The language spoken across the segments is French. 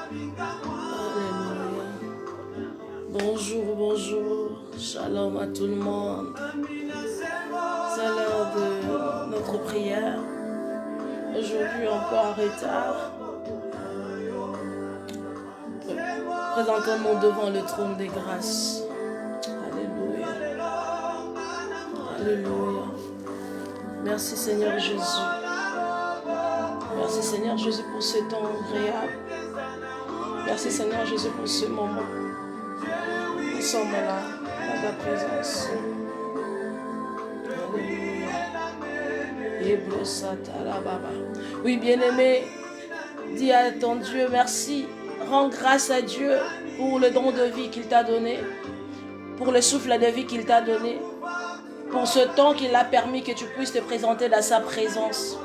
Alléluia. Bonjour, bonjour. Shalom à tout le monde. C'est l'heure de notre prière. Aujourd'hui, un peu en retard. Présentons-nous devant le trône des grâces. Alléluia. Alléluia. Merci Seigneur Jésus. Merci Seigneur Jésus pour ce temps agréable. Merci Seigneur Jésus pour ce moment. Nous sommes là, à ta présence. Alléluia. Oui, bien-aimé, dis à ton Dieu merci. Rends grâce à Dieu pour le don de vie qu'il t'a donné, pour le souffle de vie qu'il t'a donné, pour ce temps qu'il a permis que tu puisses te présenter dans sa présence.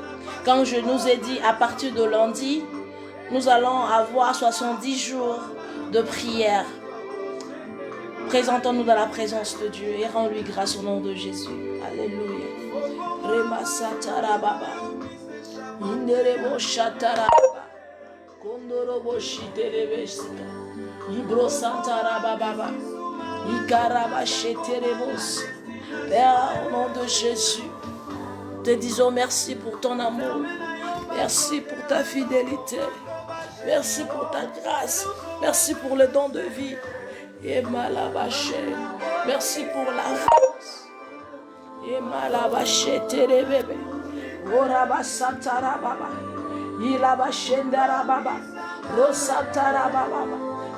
Quand je nous ai dit, à partir de lundi, nous allons avoir 70 jours de prière. Présentons-nous dans la présence de Dieu et rends-lui grâce au nom de Jésus. Alléluia. Père, au nom de Jésus, te disons merci pour ton amour. Merci pour ta fidélité. Merci pour ta grâce. Merci pour le don de vie. Et malabaché. Merci pour la force. Et malabaché terebebe. Oraba satara baba. Ilaba shendara baba. Rosatara baba.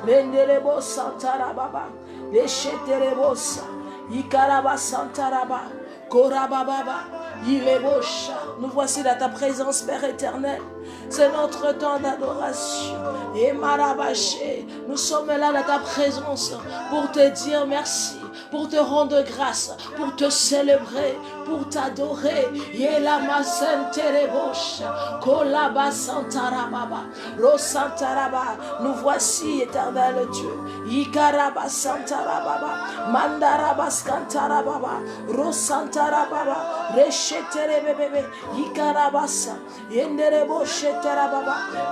Mendelebo santara baba. Desheterebosa. Ikaraba santara baba. Koraba baba. Ilebosha. Nous voici dans ta présence, Père éternel. C'est notre temps d'adoration. Et Marabaché, nous sommes là dans ta présence pour te dire merci, pour te rendre grâce, pour te célébrer, pour t'adorer. Yela masenterebosha, kolaba santarababa, rosantaraba. Nous voici, éternel Dieu. Ikaraba santarababa, mandaraba skantarababa, rosantarababa, resheterebebebe, ikarabasa, yenderebosha.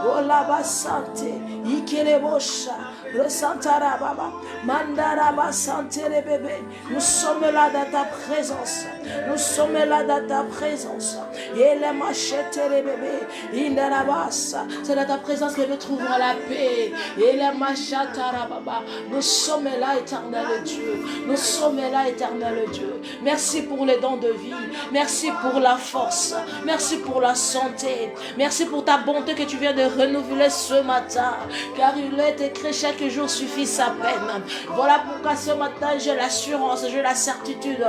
Olaba sante, ikelebosha, resantara baba, mandaraba sante les bébés. Nous sommes là dans ta présence. Nous sommes là dans ta présence. Et les machettes les bébés, indarabasa. C'est dans ta présence que nous trouvons la paix. Et les machatara baba. Nous sommes là, éternel Dieu. Nous sommes là, éternel Dieu. Merci pour les dons de vie. Merci pour la force. Merci pour la santé. Merci pour ta bonté que tu viens de renouveler ce matin. Car il est écrit chaque jour suffit sa peine. Voilà pourquoi ce matin j'ai l'assurance, j'ai la certitude.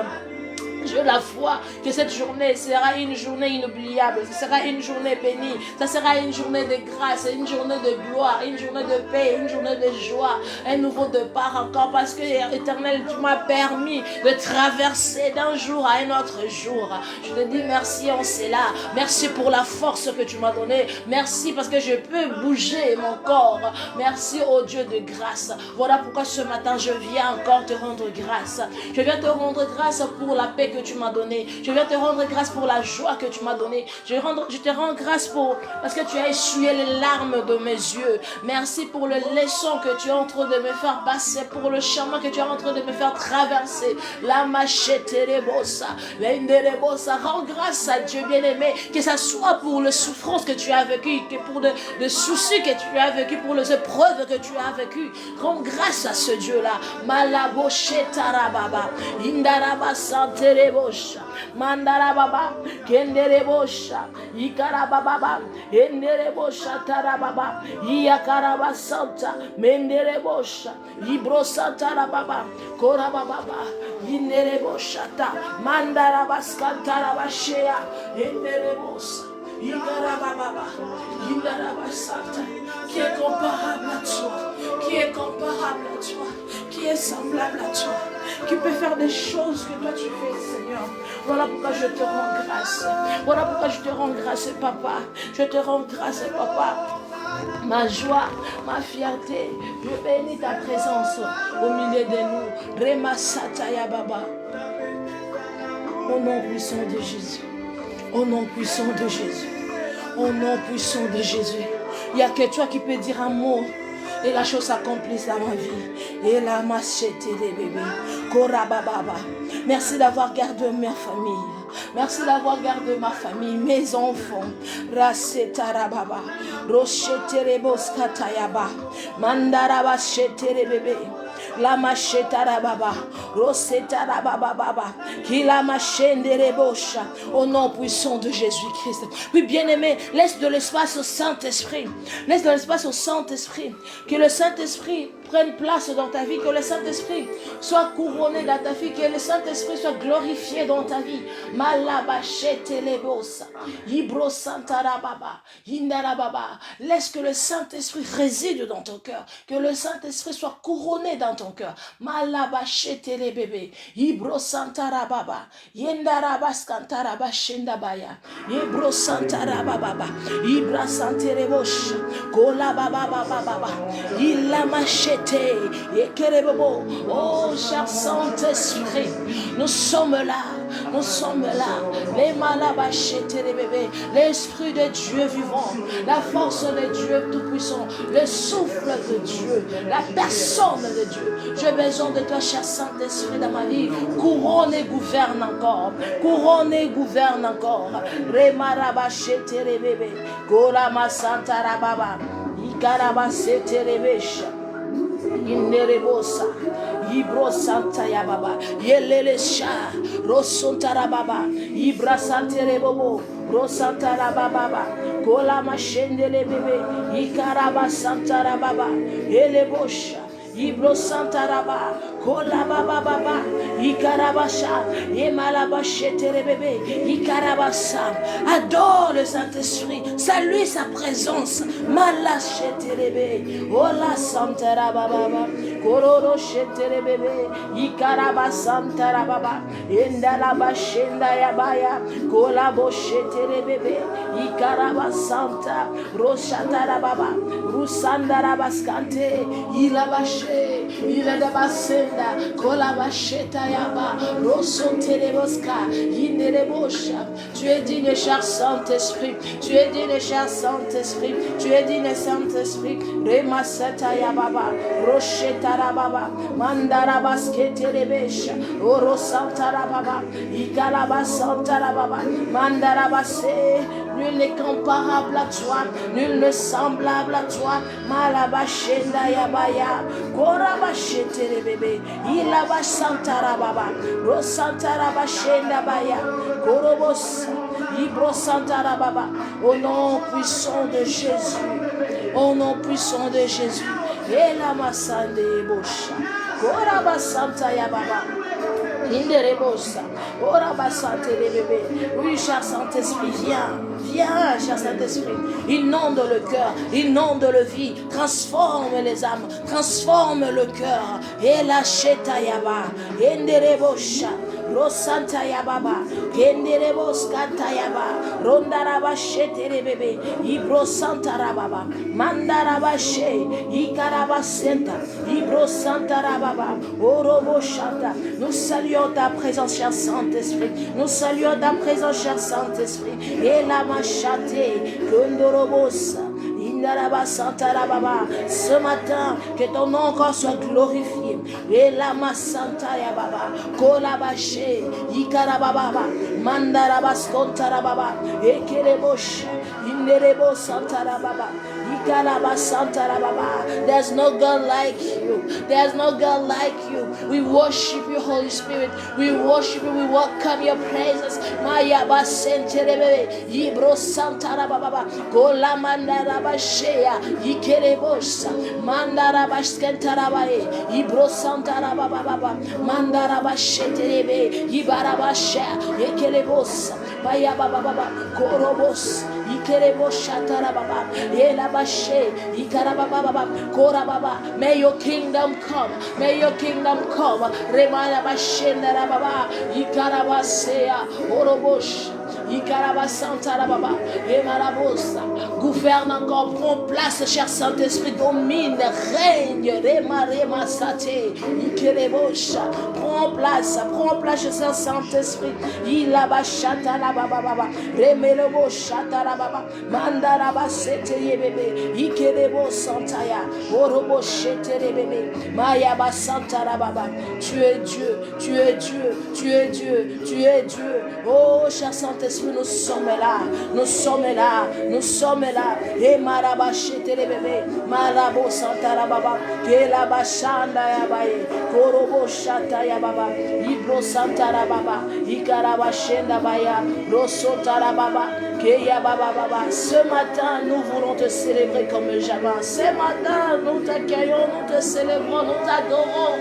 J'ai la foi que cette journée sera une journée inoubliable. Ce sera une journée bénie. Ça sera une journée de grâce, une journée de gloire, une journée de paix, une journée de joie. Un nouveau départ encore parce que, éternel, tu m'as permis de traverser d'un jour à un autre jour. Je te dis merci en cela. Merci pour la force que tu m'as donnée. Merci parce que je peux bouger mon corps. Merci au Dieu de grâce. Voilà pourquoi ce matin je viens encore te rendre grâce. Je viens te rendre grâce pour la paix que tu m'as donné. Je viens te rendre grâce pour la joie que tu m'as donnée. Je te rends grâce parce que tu as essuyé les larmes de mes yeux. Merci pour le leçon que tu es en train de me faire passer, pour le chemin que tu es en train de me faire traverser. La machette rebosa, l'enderebosa. Rends grâce à Dieu bien-aimé, que ça soit pour les souffrances que tu as vécues, que pour les soucis que tu as vécu, pour les épreuves que tu as vécues. Rends grâce à ce Dieu-là. Malaboshetarababa, indaraba santere mandara baba kendere bosha ikara baba endere bosha tara baba yakara santa mendere bosha ibrosa tara baba kora baba indere bosha ta mandara baskantara bashea endere bosa ikara baba indara santa. Qui est comparable à toi, qui est comparable à toi, qui est semblable à toi, qui peut faire des choses que toi tu fais, Seigneur. Voilà pourquoi je te rends grâce. Voilà pourquoi je te rends grâce, Papa. Je te rends grâce, Papa. Ma joie, ma fierté, je bénis ta présence au milieu de nous. Rema Sataya Baba. Au nom puissant de Jésus. Au nom puissant de Jésus. Au nom puissant de Jésus. Il n'y a que toi qui peux dire un mot et la chose s'accomplisse dans ma vie. Et la machete les bébés. Korabababa. Merci d'avoir gardé ma famille. Merci d'avoir gardé ma famille, mes enfants. Rasetarababa. Rocheterebos katayaba. Mandaraba chetere bébé. La machetara-baba, rosetara-baba-baba, qui la machendere-bosha, au nom puissant de Jésus-Christ. Oui, bien-aimé, laisse de l'espace au Saint-Esprit. Laisse de l'espace au Saint-Esprit. Que le Saint-Esprit prenne place dans ta vie, que le Saint-Esprit soit couronné dans ta vie, que le Saint-Esprit soit glorifié dans ta vie. Malabachetele-bosa, Ibro-santara-baba, Indarababa. Laisse que le Saint-Esprit réside dans ton cœur, que le Saint-Esprit soit couronné dans ton cœur. Malabachetele bébé, Ibro-santara-baba, Yendarabaskantarabashendabaya, Ibro-santara-baba, Ibra-santere-bosha, Kolababa-baba, Ilamachete. Oh, cher Saint-Esprit, nous sommes là, les malabachete, les bébés, l'Esprit de Dieu vivant, la force de Dieu tout-puissant, le souffle de Dieu, la personne de Dieu. J'ai besoin de toi, cher Saint-Esprit, dans ma vie. Couronne et gouverne encore, Remarabachete, les bébés, Gorama Santa Rababa, Ikarabasete, les bêches. Inerebosa, Ibro Santa Yababa, Yelelesha, Rosontara Baba, Ibra Santere Bobo, Rosantara Baba, Kola Machendele Bebe, Ikaraba Santara Baba, Elebosha. Ibro Santaraba, Kola Baba Baba, Ikarabasha, Yemalabachete bébé, Ikarabasa. Adore le Saint-Esprit, salue sa présence. Malachete bébé, Ola Santara Baba, Kororo Chete bébé, Ikarabasantara Baba, Endalabashenda Yabaya, Kola Bochete bébé, Ikarabasanta, Roshatara Baba, Rusandara Baskante, Ilabash. Il est de Basenda, Kolabacheta Yaba, Rosso Teleboska, Yinerebosha. Tu es digne, cher Saint-Esprit. Tu es digne, cher Saint-Esprit. Tu es digne, Saint-Esprit. Remaseta Yababa, Rocheta Rababa, Mandarabaskete Rebesha, Oro Santa Rababa, Ikalabasanta Rababa, Mandarabase. Nul n'est comparable à toi, nul n'est semblable à toi. Malabachenda Yabaya, Korabachete le bébé, Ilabasantara Baba, Rosantara Bachenda Baya, Korobos, Ibrosantara Baba, au nom puissant de Jésus, au nom puissant de Jésus, et la Massande Bosha, Korabasanta Yababa. Inderebosa, ora basante les bébés. Oui, cher Saint-Esprit, viens, cher Saint-Esprit. Inonde le cœur, inonde le vie, transforme les âmes, transforme le cœur. Et la cheta yaba, inderebosha. Rosanta Yababa, Kenderebos Kantayaba, Rondaraba Shetere Bebe, Ibro Santa Rababa, Mandaraba She, Ikaraba Senta, Ibro Santa Rababa, Orobo Shanta. Nous saluons ta présence, cher Saint-Esprit. Nous saluons ta présence, cher Saint-Esprit. Et la machate, Kondorobosa. Ce matin, que ton nom encore soit glorifié. Et la Santa Yababa, Kolabache, Ikarababa, Mandarabas Kontarababa, Ekerebosh, Inderebo Santarababa, Ikarabas Santarababa. There's no God like you. There's no God like you. We worship you, Holy Spirit. We worship you. We welcome your praises. Maya Basenterebe, Ibro Santarababa, Kolamandarabashe. Ikerebosa Mandarabashkentarabae Ibro Santarababa Mandarabasheterebe Ibarabasha Ekelebosa Baya Baba Korobos Ikerebosha Tarababa Elabashe Ikarababa Korababa. May your kingdom come. May your kingdom come. Remarabashendarababa Ikarabasea Orobosh Ikarabasantara, Emarabosa. Gouverne encore, prends place, cher Saint-Esprit, domine, règne, Rema Sate, Ikerebosha. Prends place, cher Saint-Esprit. Ilabashata la baba, Remelebo Shata la baba, Mandaraba Sete Yebebe, Ikerebo Santaya, Orobo Shete Bébé, Mayaba Santara baba. Tu es Dieu, tu es Dieu, tu es Dieu, tu es Dieu. Oh, cher Saint-Esprit, nous sommes là, nous sommes là, nous sommes là. Et Maraba Shete Bébé, Marabo Santara baba, Kelaba Shanda Yabaye, Korobo Shata Yababa, Ibro Santara baba, Ikaraba Shenda Baya, Rosotara baba, Keya baba baba. Ce matin, nous voulons te célébrer comme jamais. Ce matin, nous t'accueillons, nous te célébrons, nous t'adorons.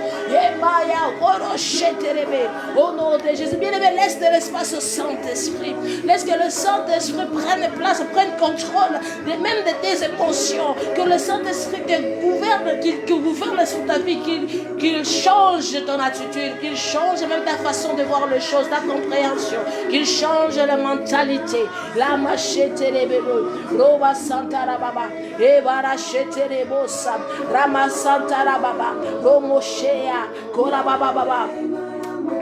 Au nom de Jésus, bien aimé, laisse de l'espace au Saint-Esprit. Laisse que le Saint-Esprit prenne place, prenne contrôle même de tes émotions. Que le Saint-Esprit te gouverne, qu'il gouverne sur ta vie, qu'il change ton attitude, qu'il change même ta façon de voir les choses, ta compréhension, qu'il change la mentalité. La machete les bébés, Roba Santara Baba, Ebara Chete les bossa, Rama Santara Baba, Romoshea, Kora Baba Baba,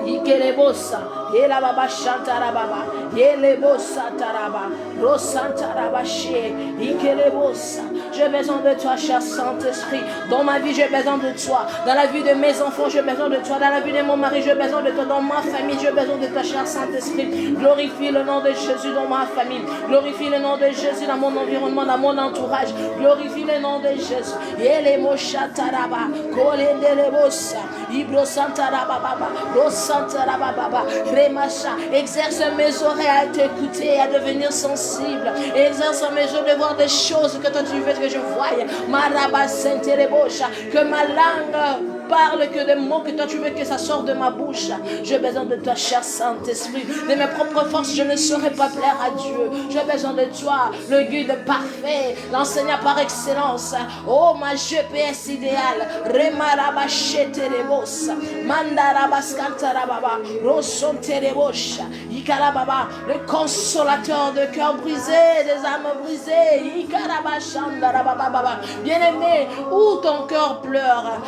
Ikelebosa. Yela baba chantara baba, yelebosa taraba, rosantara baché, ikelebosa. J'ai besoin de toi, cher Saint-Esprit. Dans ma vie, j'ai besoin de toi. Dans la vie de mes enfants, j'ai besoin de toi. Dans la vie de mon mari, j'ai besoin de toi. Dans ma famille, j'ai besoin de toi, cher Saint-Esprit. Glorifie le nom de Jésus dans ma famille. Glorifie le nom de Jésus dans mon environnement, dans mon entourage. Glorifie le nom de Jésus. Yelemosha taraba, kolendelebosa, ibro santara baba, rosantara baba. Exerce mes oreilles à t'écouter et à devenir sensible. Exerce mes yeux de voir des choses que toi tu veux que je voie. Que ma langue parle que des mots que toi tu veux que ça sorte de ma bouche. J'ai besoin de toi, cher Saint-Esprit. De mes propres forces, je ne saurais pas plaire à Dieu. J'ai besoin de toi, le guide parfait, l'enseignant par excellence. Oh, ma GPS idéale. Remarabasheterebosa. Mandarabaskantarababa. Rosonterebosha. Ikarababa. Le consolateur de cœur brisé, des âmes brisées. Ikarabashandarababa. Bien-aimé, où ton cœur pleure.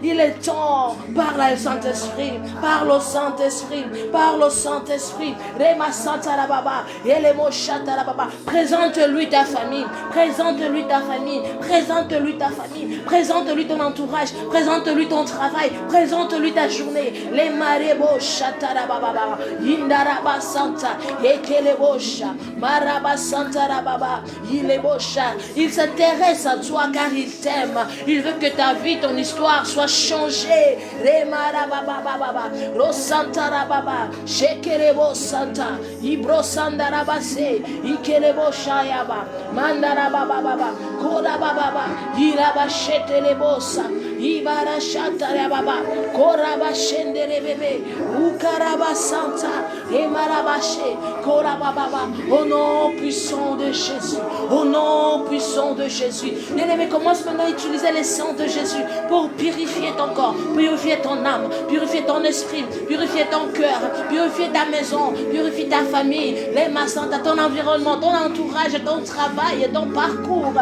Il est temps, parle au Saint-Esprit, parle au Saint-Esprit, parle au Saint-Esprit. Rema Santara Baba, Elemo Shatara Baba. Présente-lui ta famille, présente-lui ta famille, présente-lui ta famille, présente-lui ton entourage, présente-lui ton travail, présente-lui ta journée. Les Marebo Shatara Baba, Indaraba Santa, Ekelebosha, Maraba Santara Baba, Ilebosha. Il s'intéresse à toi car il t'aime. Il veut que ta vie, ton histoire soit changée. Remara baba baba, Rosantara baba, Shekerebo Santa, Ibro Sandara base, Ikerebo Shayaba, Mandara baba baba, Kora baba, Iraba Shetelebosa, Ibara Shatara baba, Koraba Shendere bebe, Ukaraba Santa, Emarabache, Kora baba, au nom puissant de Jésus, au nom puissant de Jésus. Bien-aimé, commence maintenant à utiliser les sangs de Jésus pour purifier ton corps, purifier ton âme, purifier ton esprit, purifier ton cœur, purifier ta maison, purifier ta famille, les massants, ton environnement, ton entourage, ton travail, ton parcours,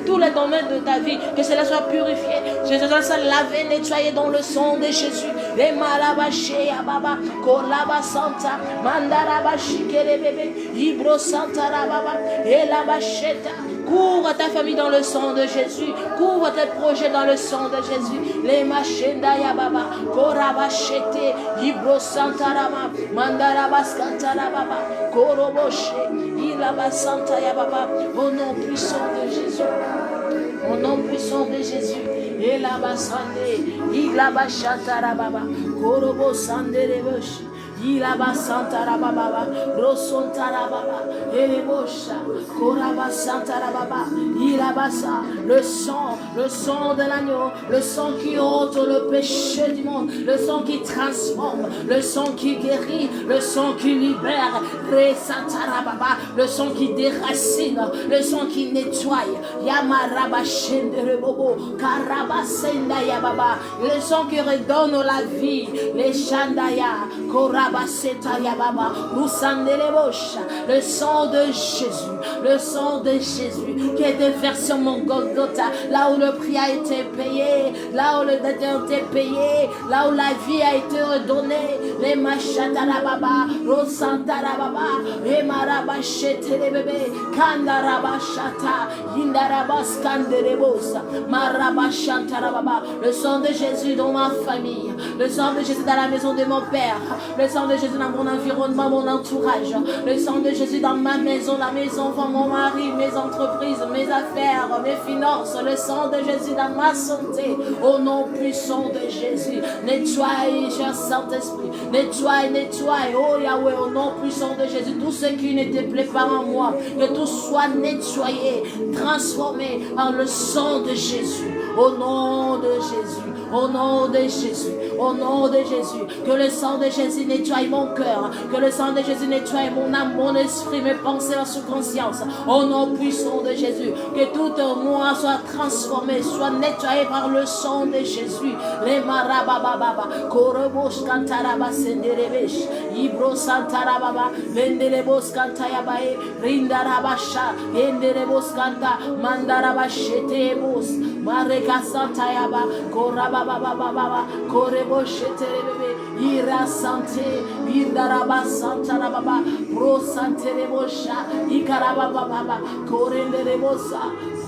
tous les domaines de ta vie, que cela soit purifié, que cela soit lavé, nettoyé dans le sang de Jésus. Les malabaché, baba, kolaba santa, mandarabashi, bébé, ibro santa, baba, et la bacheta. Couvre ta famille dans le sang de Jésus. Couvre tes projets dans le sang de Jésus. Les machenda ya baba. Korabachete. Ibro santarama. Mandarabaskantara baba. Koroboshe. Ilaba santa ya baba. Au nom puissant de Jésus. Au nom puissant de Jésus. Ilaba sande. Ilaba shatara baba. Korobo sande reboshi. Ilaba santara baba, rosontara baba, elebosha, koraba santara baba, ilabasa, le sang de l'agneau, le sang qui ôte le péché du monde, le sang qui transforme, le sang qui guérit, le sang qui libère, resantara baba, le sang qui déracine, le sang qui nettoie, yamaraba shendere bobo, karabasenda ya baba, le sang qui redonne la vie, les chandaya, koraba Le sang de Jésus, le sang de Jésus qui a été versé sur mon Golgotha, là où le prix a été payé, là où le dette a été payé, là où la vie a été redonnée. Les machatarababa, rosantarababa, et marabachete les bébés, kandarabachata, yindarabas kanderebosa, marabachantarababa. Le sang de Jésus dans ma famille, le sang de Jésus dans la maison de mon père, le sang de Jésus dans mon environnement, mon entourage, le sang de Jésus dans ma maison, la maison de mon mari, mes entreprises, mes affaires, mes finances, le sang de Jésus dans ma santé, au nom puissant de Jésus. Nettoie, cher Saint-Esprit, nettoie, oh Yahweh, au nom puissant de Jésus, tout ce qui ne te plaît pas en moi, que tout soit nettoyé, transformé par le sang de Jésus, au nom de Jésus. Au nom de Jésus, au nom de Jésus, que le sang de Jésus nettoie mon cœur, que le sang de Jésus nettoie mon âme, mon esprit, mes pensées, ma sous-conscience. Au nom puissant de Jésus, que tout moi soit transformé, soit nettoyé par le sang de Jésus. Les marabababa, korobos kantaraba senderebesh, ibro santarababa, vendelebos kantayabae, rindarabasha, enderebos kanta, mandarabashetebos, mareka santayaba, koraba. Baba, korebo shetere bebe, ira sante, indaraba santara baba, pro sante rebosha, ikaraba baba, korende rebosa.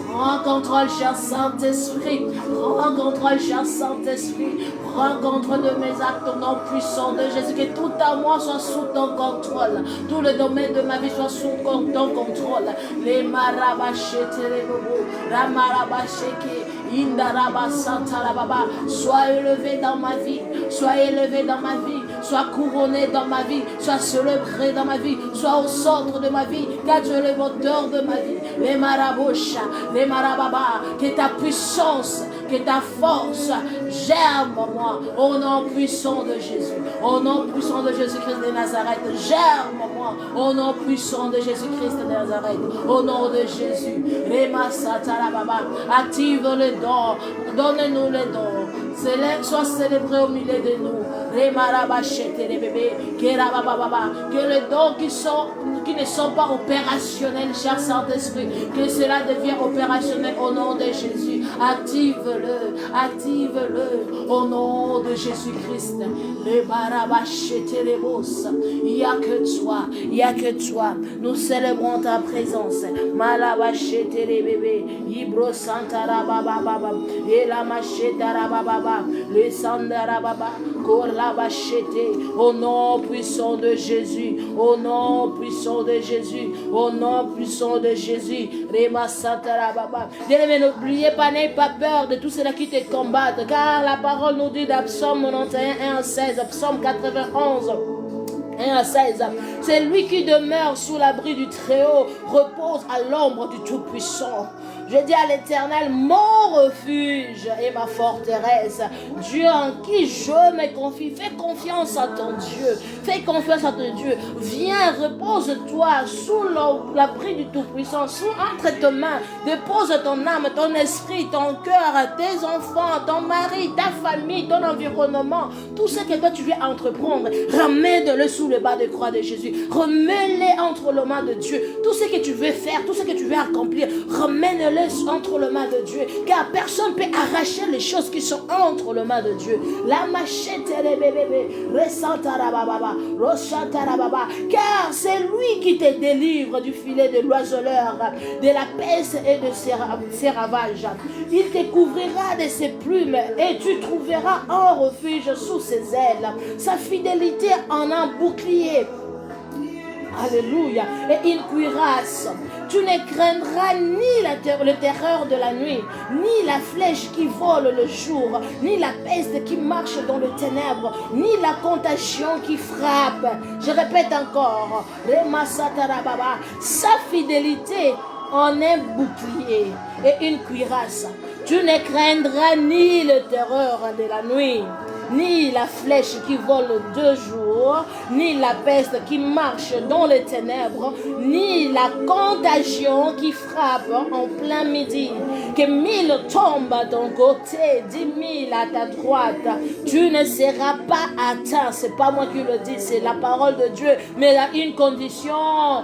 Prends contrôle, cher Saint-Esprit. Prends contrôle, cher Saint-Esprit. Prends contrôle de mes actes au nom puissant de Jésus. Que tout à moi soit sous ton contrôle. Tout le domaine de ma vie soit sous ton contrôle. Les marabachete, les bobos, ramarabacheke, indaraba santarababa. Sois élevé dans ma vie. Sois élevé dans ma vie. Sois couronné dans ma vie. Sois célébré dans ma vie. Sois au centre de ma vie. Car tu es le moteur de ma vie. Les marabosha, les marababa. Que ta puissance, que ta force germe en moi. Au nom puissant de Jésus. Au nom puissant de Jésus-Christ de Nazareth. Germe en moi. Au nom puissant de Jésus-Christ de Nazareth. Au nom de Jésus. Active les dons. Donne-nous les dons. Sois célébré au milieu de nous. Que les dons qui ne sont pas opérationnels, cher Saint-Esprit, que cela devienne opérationnel au nom de Jésus. Active-le au nom de Jésus-Christ. Il n'y a que toi, il n'y a que toi. Nous célébrons ta présence. Malabachete les bébés, Ibro Santara Baba Baba, et la Machetara Baba, le Sandara Baba, Korabachete, au nom puissant de Jésus, au nom puissant de Jésus, au nom puissant de Jésus, Rema Santara Baba. Bien-aimé, n'oubliez pas, n'ayez pas peur de tout cela qui te combattent, car la parole nous dit dans Psaume 91, 1-16, Psaume 91. 1-16. C'est lui qui demeure sous l'abri du Très-Haut, repose à l'ombre du Tout-Puissant. Je dis à l'Éternel, mon refuge et ma forteresse, Dieu en qui je me confie. Fais confiance à ton Dieu. Fais confiance à ton Dieu. Viens, repose-toi sous l'abri du Tout-Puissant, entre tes mains. Dépose ton âme, ton esprit, ton cœur, tes enfants, ton mari, ta famille, ton environnement. Tout ce que toi tu veux entreprendre, ramène-le sous le bas de croix de Jésus. Remets-les entre les mains de Dieu. Tout ce que tu veux faire, tout ce que tu veux accomplir, ramène-les entre les mains de Dieu. Car personne ne peut arracher les choses qui sont entre les mains de Dieu. La machette les bébés, car c'est lui qui te délivre du filet de l'oiseleur, de la peste et de ses ravages. Il te couvrira de ses plumes et tu trouveras un refuge sous ses ailes. Sa fidélité en un bouclier. Alléluia. Et une cuirasse. Tu ne craindras ni la terreur de la nuit, ni la flèche qui vole le jour, ni la peste qui marche dans les ténèbres, ni la contagion qui frappe. Je répète encore. Sa fidélité en un bouclier et une cuirasse. Tu ne craindras ni le terreur de la nuit, ni la flèche qui vole de jour, ni la peste qui marche dans les ténèbres, ni la contagion qui frappe en plein midi. que 1000 tombent à ton côté, 10 000 à ta droite, tu ne seras pas atteint. C'est pas moi qui le dis, c'est la parole de Dieu. Mais dans une condition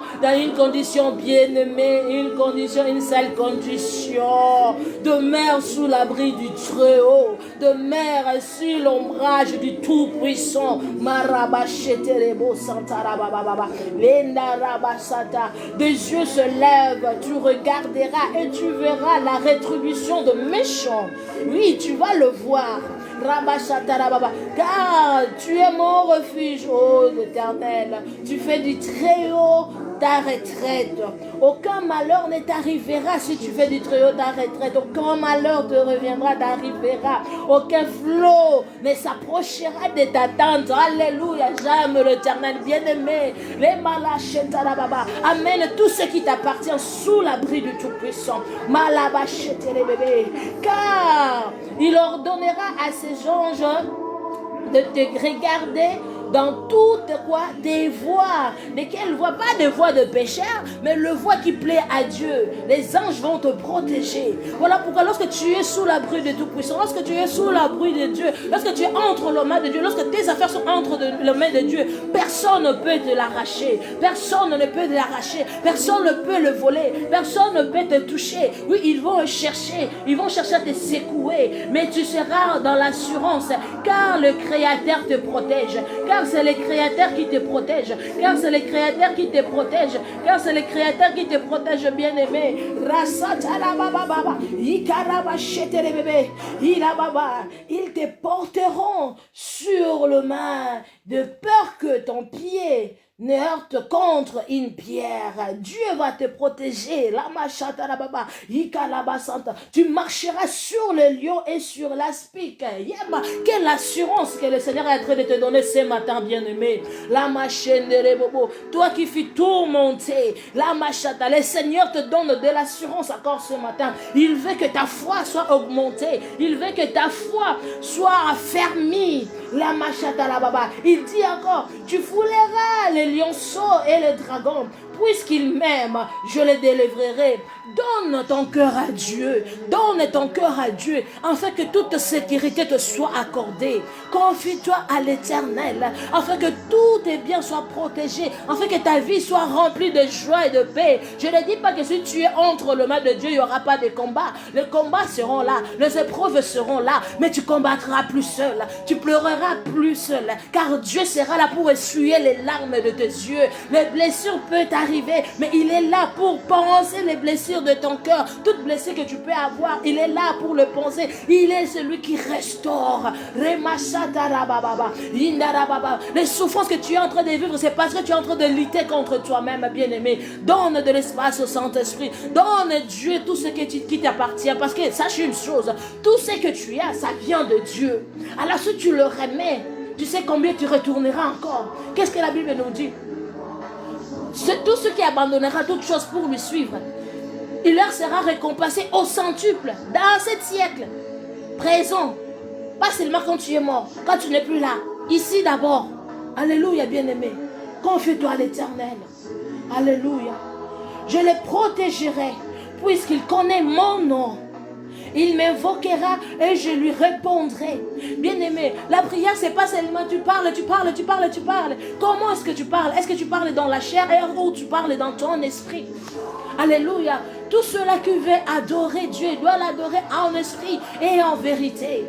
bien aimée, une seule condition. Demeure sous l'abri du Très-Haut, demeure sur l'ombrage du Tout-Puissant. Des yeux se lèvent, tu regarderas et tu verras la rétribution de méchants. Oui, tu vas le voir. Car tu es mon refuge, ô l'Éternel. Tu fais du Très-Haut ta retraite. Aucun malheur ne t'arrivera si tu fais du Très-Haut ta retraite. Aucun malheur te reviendra, t'arrivera. Aucun flot ne s'approchera de ta tente. Alléluia, j'aime l'Éternel bien-aimé. Les malachétarababa. Amène tout ce qui t'appartient sous l'abri du Tout-Puissant. Malabachété les bébés. Car il ordonnera à ses anges de te regarder dans toutes tes voies. Lesquelles voix? Pas des voix de pécheurs, mais le voix qui plaît à Dieu. Les anges vont te protéger. Voilà pourquoi lorsque tu es sous l'abri de Tout-Puissant, lorsque tu es sous l'abri de Dieu, lorsque tu es entre les mains de Dieu, lorsque tes affaires sont entre les mains de Dieu, personne ne peut te l'arracher. Personne ne peut te l'arracher. Personne ne peut le voler. Personne ne peut te toucher. Oui, ils vont chercher à te secouer, mais tu seras dans l'assurance, car le Créateur te protège. Car c'est le Créateur qui te protège. Car c'est le Créateur qui te protège. Car c'est le Créateur qui te protège, bien-aimé. Ils te porteront sur le main, de peur que ton pied ne heurte contre une pierre. Dieu va te protéger. Tu marcheras sur le lion et sur l'aspic. Quelle assurance que le Seigneur est en train de te donner ce matin, bien-aimé. Toi qui fus tourmenté, le Seigneur te donne de l'assurance encore ce matin. Il veut que ta foi soit augmentée. Il veut que ta foi soit affermie. Il dit encore, tu fouleras les lionceaux et les dragons. Puisqu'il m'aime, je les délivrerai. Donne ton cœur à Dieu. Donne ton cœur à Dieu, afin que toute sécurité te soit accordée. Confie-toi à l'Éternel, afin que tous tes biens soient protégés, afin que ta vie soit remplie de joie et de paix. Je ne dis pas que si tu es entre les mains de Dieu, il n'y aura pas de combat. Les combats seront là, les épreuves seront là, mais tu combattras plus seul. Tu pleureras plus seul, car Dieu sera là pour essuyer les larmes de tes yeux. Les blessures peuvent arriver, mais il est là pour penser les blessures de ton cœur. Toute blessure que tu peux avoir, il est là pour le penser. Il est celui qui restaure. Les souffrances que tu es en train de vivre, c'est parce que tu es en train de lutter contre toi-même, bien-aimé. Donne de l'espace au Saint-Esprit. Donne à Dieu tout ce qui t'appartient, parce que sache une chose, tout ce que tu as, ça vient de Dieu. Alors si tu le remets, tu sais combien tu retourneras encore. Qu'est-ce que la Bible nous dit? C'est tout ce qui abandonnera toute chose pour lui suivre, il leur sera récompensé au centuple dans ce siècle présent. Pas seulement quand tu es mort, quand tu n'es plus là. Ici d'abord. Alléluia, bien-aimé. Confie-toi à l'Éternel. Alléluia. Je les protégerai, puisqu'il connaît mon nom. Il m'invoquera et je lui répondrai. Bien-aimé, la prière, c'est pas seulement tu parles. Comment est-ce que tu parles? Est-ce que tu parles dans la chair ou tu parles dans ton esprit? Alléluia. Tout cela qui veut adorer Dieu, doit l'adorer en esprit et en vérité.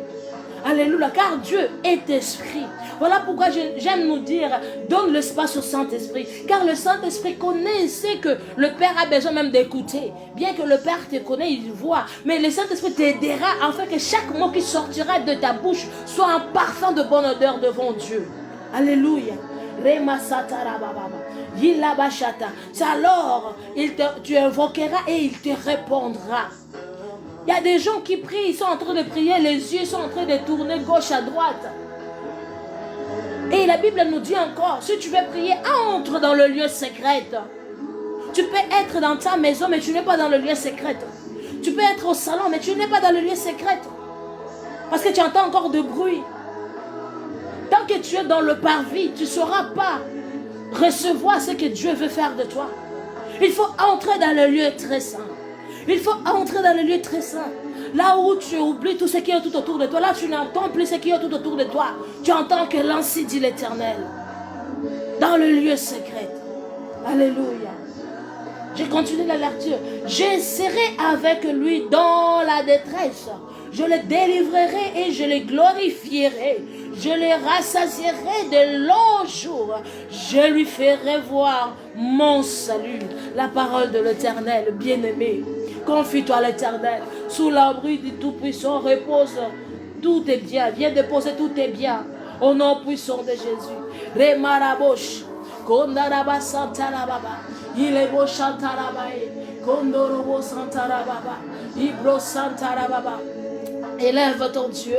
Alléluia, car Dieu est esprit. Voilà pourquoi j'aime nous dire, donne l'espace au Saint-Esprit. Car le Saint-Esprit connaît et sait que le Père a besoin même d'écouter. Bien que le Père te connaît, il voit. Mais le Saint-Esprit t'aidera afin que chaque mot qui sortira de ta bouche soit un parfum de bonne odeur devant Dieu. Alléluia. C'est alors, tu invoqueras et il te répondra. Il y a des gens qui prient, ils sont en train de prier, les yeux sont en train de tourner gauche à droite. Et la Bible nous dit encore, si tu veux prier, entre dans le lieu secret. Tu peux être dans ta maison, mais tu n'es pas dans le lieu secret. Tu peux être au salon, mais tu n'es pas dans le lieu secret. Parce que tu entends encore de bruit. Tant que tu es dans le parvis, tu ne sauras pas recevoir ce que Dieu veut faire de toi. Il faut entrer dans le lieu très saint. Il faut entrer dans le lieu très saint. Là où tu oublies tout ce qui est tout autour de toi. Là tu n'entends plus ce qui est tout autour de toi. Tu entends que l'ainsi dit l'Éternel. Dans le lieu secret. Alléluia. Je continue la lecture. Je serai avec lui dans la détresse. Je le délivrerai et je le glorifierai. Je le rassasierai de longs jours. Je lui ferai voir mon salut. La parole de l'Éternel, bien-aimé. Confie-toi à l'Éternel. Sous l'abri du Tout-Puissant, repose tous tes biens. Viens déposer tous tes biens. Au nom puissant de Jésus. Remarabosh. Kondaraba Santarababa. Ilebo Shantarabae. Kondorobo Santarababa. Ibro Santarababa. Élève ton Dieu,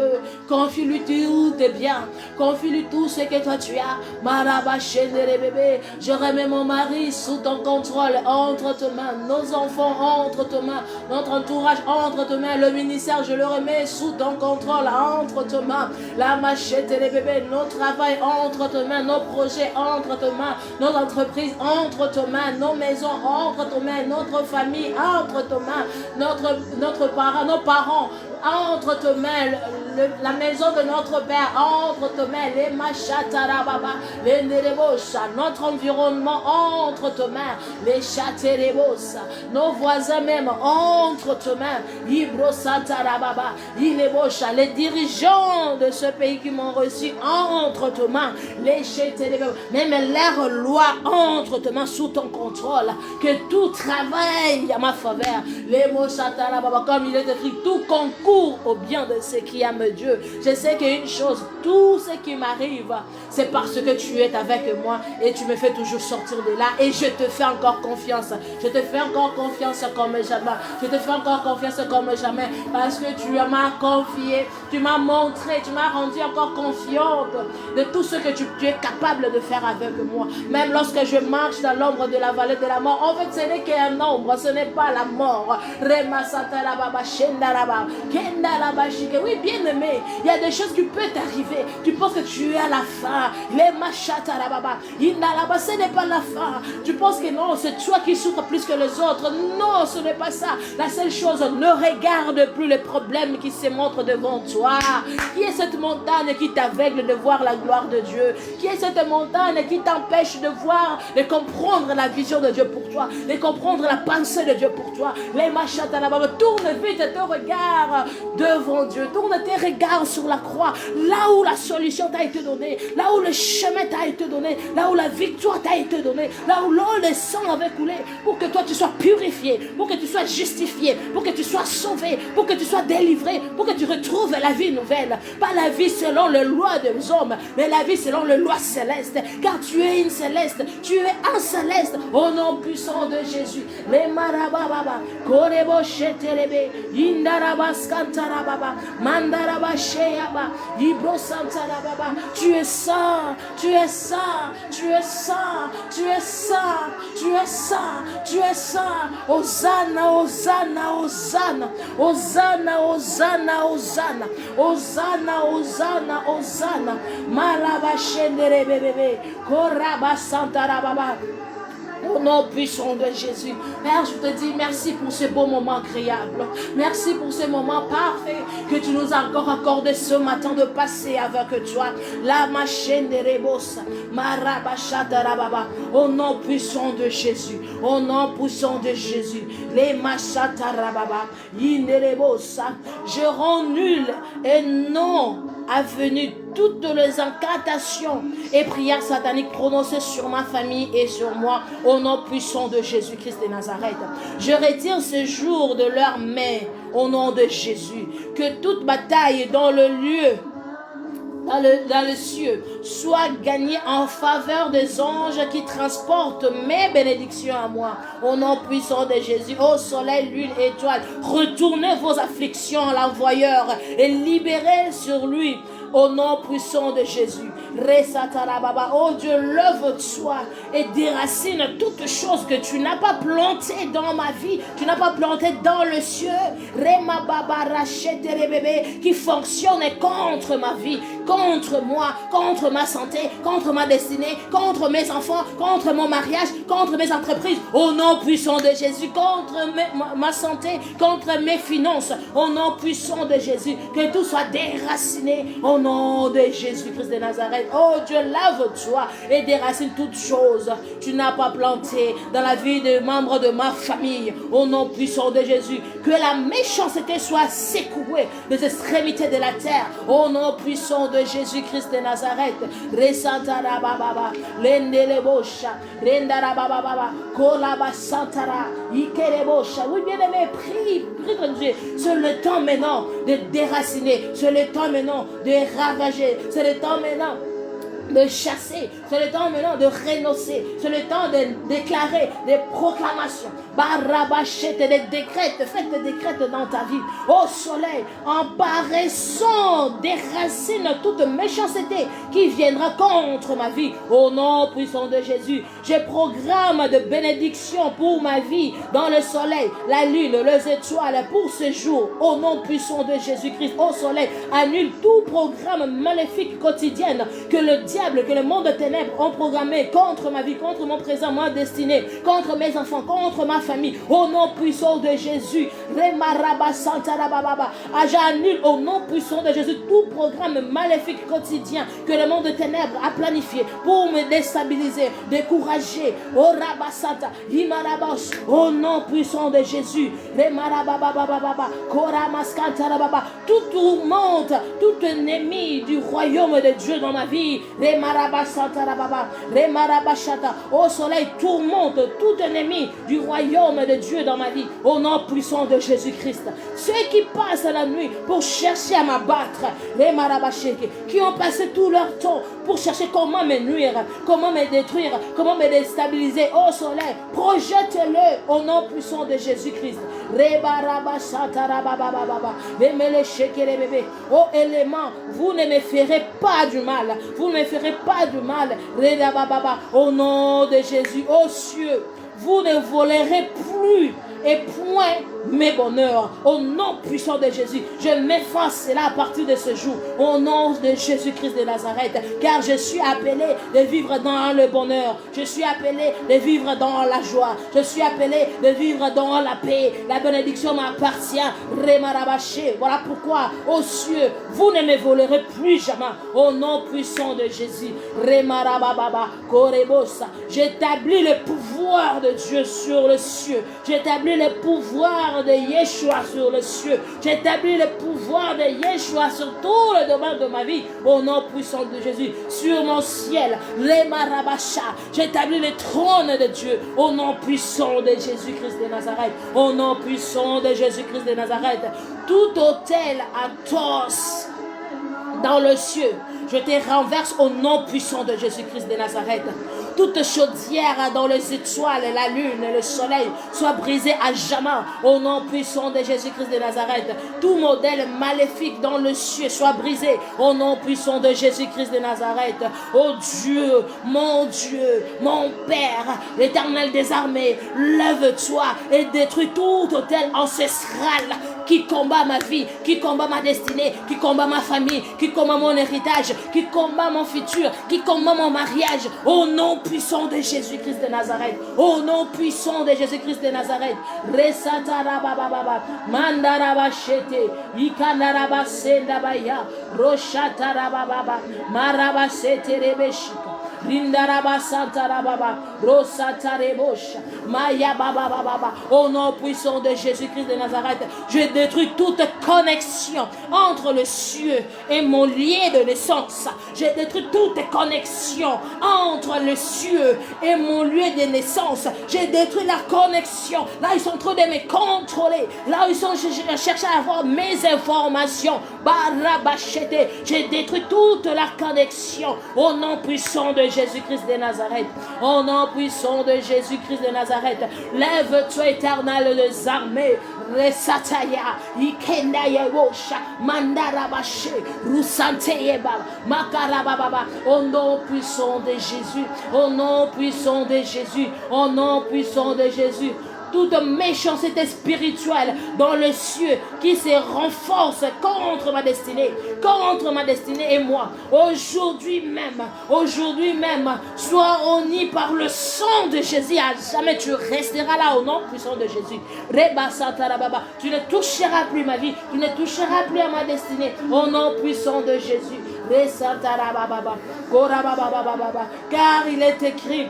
confie-lui tout tes biens, confie-lui tout ce que toi tu as. Marabachendere bébé, je remets mon mari sous ton contrôle, entre tes mains, nos enfants entre tes mains, notre entourage entre tes mains, le ministère je le remets sous ton contrôle, entre tes mains. La machette les bébés, nos travail entre tes mains, nos projets entre tes mains, nos entreprises entre tes mains, nos maisons entre tes mains, notre famille entre tes mains, nos parents entre tes mains, la maison de notre Père, entre tes mains, les machatarababa, les nerebosha, notre environnement entre tes mains, les chaterebosa, nos voisins même entre tes mains, ibrosatarababa, ilebosha, les dirigeants de ce pays qui m'ont reçu entre tes mains, les chaterebosa, même leur loi entre tes mains sous ton contrôle, que tout travaille à ma faveur, les mochatarababa, comme il est écrit, tout concourt au bien de ceux qui aiment Dieu. Je sais qu'une chose, tout ce qui m'arrive, c'est parce que tu es avec moi et tu me fais toujours sortir de là et je te fais encore confiance. Je te fais encore confiance comme jamais. Je te fais encore confiance comme jamais parce que tu m'as confié, tu m'as montré, tu m'as rendu encore confiante de tout ce que tu es capable de faire avec moi. Même lorsque je marche dans l'ombre de la vallée de la mort, en fait ce n'est qu'un ombre, ce n'est pas la mort. Oui, bien aimé, il y a des choses qui peuvent t'arriver. Tu penses que tu es à la fin. Les machatarababa. Ce n'est pas la fin. Tu penses que non, c'est toi qui souffres plus que les autres. Non, ce n'est pas ça. La seule chose, ne regarde plus les problèmes qui se montrent devant toi. Qui est cette montagne qui t'aveugle de voir la gloire de Dieu? Qui est cette montagne qui t'empêche de voir, de comprendre la vision de Dieu pour toi, de comprendre la pensée de Dieu pour toi? Les machatarababa. Tourne vite ton regard devant Dieu. Tourne tes regards sur la croix, là où la solution t'a été donnée, là où le chemin t'a été donné, là où la victoire t'a été donnée, là où l'eau, le sang avait coulé, pour que toi tu sois purifié, pour que tu sois justifié, pour que tu sois sauvé, pour que tu sois délivré, pour que tu retrouves la vie nouvelle. Pas la vie selon les lois des hommes, mais la vie selon les lois célestes, car tu es une céleste, tu es un céleste, au nom puissant de Jésus. Les marababa, korebo shetelebe, indarabaskantara, mandaraba sheyaba, ibrosantarababa. Tu es saint, tu es saint, tu es saint, tu es saint, tu es saint, tu es saint. Hosanna, Hosanna, Hosanna, Hosanna, Hosanna, Hosanna, Hosanna, Hosanna, Hosanna. Malaba shendere bébé, koraba santarababa. Au nom puissant de Jésus. Père, je te dis merci pour ce beau moment agréable. Merci pour ce moment parfait que tu nous as encore accordé ce matin de passer avec toi. La machine de Rebos, Marabashatarababa. Au nom puissant de Jésus. Au nom puissant de Jésus. Les Machatarababa. Inerebosa. Je rends nul et non avenu toutes les incantations et prières sataniques prononcées sur ma famille et sur moi au nom puissant de Jésus-Christ de Nazareth. Je retire ce jour de leurs mains au nom de Jésus. Que toute bataille dans le lieu, dans le cieux, soit gagnée en faveur des anges qui transportent mes bénédictions à moi. Au nom puissant de Jésus, ô soleil, lune, étoile, retournez vos afflictions à l'envoyeur et libérez sur lui. Au nom puissant de Jésus. Oh Dieu, lève-toi et déracine toutes choses que tu n'as pas plantées dans ma vie, tu n'as pas plantées dans le ciel, qui fonctionne contre ma vie, contre moi, contre ma santé, contre ma destinée, contre mes enfants, contre mon mariage, contre mes entreprises, au nom puissant de Jésus, contre ma santé, contre mes finances, au nom puissant de Jésus, que tout soit déraciné au nom de Jésus-Christ de Nazareth. Oh Dieu, lave-toi et déracine toutes choses. Tu n'as pas planté dans la vie des membres de ma famille, au nom puissant de Jésus, que la méchanceté soit secouée des extrémités de la terre, au nom puissant de Jésus-Christ de Nazareth. Resantara bababa, lendelebosha, rendara bababa, kolaba santara, ikelebosha. Oui, bien aimé, prie comme Dieu. C'est le temps maintenant de déraciner, c'est le temps maintenant de ravager, c'est le temps maintenant de chasser, c'est le temps maintenant de renoncer, c'est le temps de déclarer des proclamations, barabachette, des décrets, faites des décrets dans ta vie. Au soleil, en paraissant, déracine toute méchanceté qui viendra contre ma vie. Au nom puissant de Jésus, je programme de bénédiction pour ma vie dans le soleil, la lune, les étoiles pour ce jour. Au nom puissant de Jésus-Christ, au soleil, annule tout programme maléfique quotidien que le diable, que le monde de ténèbres ont programmé contre ma vie, contre mon présent, ma destinée, contre mes enfants, contre ma famille. Au nom puissant de Jésus, j'annule au nom puissant de Jésus tout programme maléfique quotidien que le monde de ténèbres a planifié pour me déstabiliser, décourager. Au nom puissant de Jésus, tout tourmente, tout ennemi du royaume de Dieu dans ma vie. Au soleil, tourmente tout ennemi du royaume de Dieu dans ma vie. Au nom puissant de Jésus-Christ. Ceux qui passent la nuit pour chercher à m'abattre, qui ont passé tout leur temps pour chercher comment me nuire, comment me détruire, comment me déstabiliser. Au soleil, projette-le au nom puissant de Jésus-Christ. Oh élément, vous ne me ferez pas du mal. Vous ne me ferez pas du mal. Au nom de Jésus, ô cieux, vous ne volerez plus et point mes bonheurs. Au nom puissant de Jésus, je m'efface cela à partir de ce jour. Au nom de Jésus-Christ de Nazareth, car je suis appelé de vivre dans le bonheur. Je suis appelé de vivre dans la joie. Je suis appelé de vivre dans la paix. La bénédiction m'appartient. Voilà pourquoi, ô cieux, vous ne me volerez plus jamais. Au nom puissant de Jésus, j'établis le pouvoir de Dieu sur le cieux. J'établis le pouvoir de Yeshua sur le cieux. J'établis le pouvoir de Yeshua sur tout le domaine de ma vie. Au nom puissant de Jésus, sur mon ciel, j'établis le trône de Dieu. Au nom puissant de Jésus-Christ de Nazareth. Au nom puissant de Jésus-Christ de Nazareth. Tout autel à Tos dans le cieux, je te renverse au nom puissant de Jésus-Christ de Nazareth. Toute chaudière dans les étoiles, la lune et le soleil soit brisée à jamais au nom puissant de Jésus-Christ de Nazareth. Tout modèle maléfique dans le ciel soit brisé au nom puissant de Jésus-Christ de Nazareth. Oh Dieu, mon Père, l'Éternel des armées, lève-toi et détruis tout autel ancestral qui combat ma vie, qui combat ma destinée, qui combat ma famille, qui combat mon héritage, qui combat mon futur, qui combat mon mariage, au nom puissant de Jésus-Christ de Nazareth, au nom puissant de Jésus-Christ de Nazareth. Resatarabababa, mandarabashete, ikandarabasendabaya, roshatarabababa, marabaseterebeshika. Rindaraba Santarababa, Rosatarabosha, Maya Baba Baba. Au nom puissant de Jésus-Christ de Nazareth, je détruis toute connexion entre le cieux et mon lien de naissance. Je détruis toute connexion entre le cieux et mon lieu de naissance. Je détruis la connexion. Là, ils sont en train de me contrôler. Là, ils sont cherchant à avoir mes informations. Barabachete. Je détruis toute la connexion au nom puissant de Jésus-Christ de Nazareth. Au nom puissant de Jésus-Christ de Nazareth. Lève-toi, éternel des armées. Resataya, Ikendaya Wosha, Mandarabashe, Rusanteyeba, Makarababa. Au nom puissant de Jésus. Au nom puissant de Jésus. Au nom puissant de Jésus. toute méchanceté spirituelle dans les cieux qui se renforce contre ma destinée et moi. Aujourd'hui même, sois honni par le sang de Jésus. À jamais tu resteras là au nom puissant de Jésus. Tu ne toucheras plus ma vie, tu ne toucheras plus à ma destinée au nom puissant de Jésus. Car il est écrit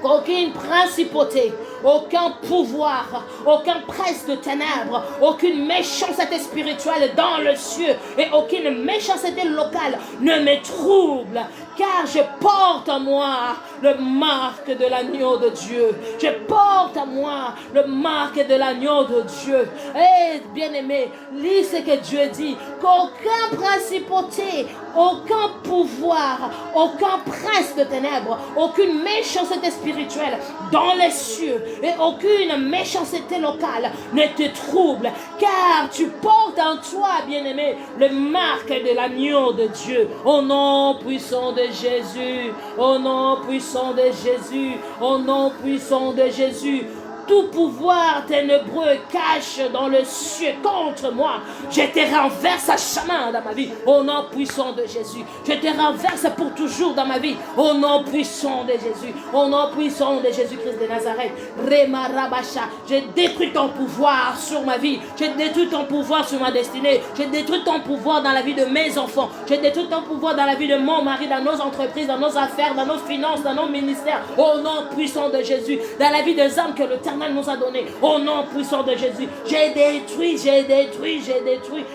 qu'aucune principauté, aucun pouvoir, aucun prince de ténèbres, aucune méchanceté spirituelle dans le ciel et aucune méchanceté locale ne me trouble, car je porte en moi le marque de l'agneau de Dieu. Je porte en moi le marque de l'agneau de Dieu. Et bien-aimé, lis ce que Dieu dit, qu'aucun principauté, aucun pouvoir, aucun prince de ténèbres, aucune méchanceté spirituelle dans les cieux et aucune méchanceté locale ne te trouble, car tu portes en toi, bien-aimé, le marque de l'agneau de Dieu. Au nom puissant de Jésus, au nom puissant de Jésus, au nom puissant de Jésus. Tout pouvoir ténébreux cache dans le ciel contre moi. Je te renverse à chemin dans ma vie. Au nom puissant de Jésus. Je te renverse pour toujours dans ma vie. Au nom puissant de Jésus. Au nom puissant de Jésus-Christ de Nazareth. Rema Rabasha. Je détruis ton pouvoir sur ma vie. Je détruis ton pouvoir sur ma destinée. Je détruis ton pouvoir dans la vie de mes enfants. Je détruis ton pouvoir dans la vie de mon mari, dans nos entreprises, dans nos affaires, dans nos finances, dans nos ministères. Au nom puissant de Jésus. Dans la vie des hommes que le nous a donné au nom puissant de Jésus. J'ai détruit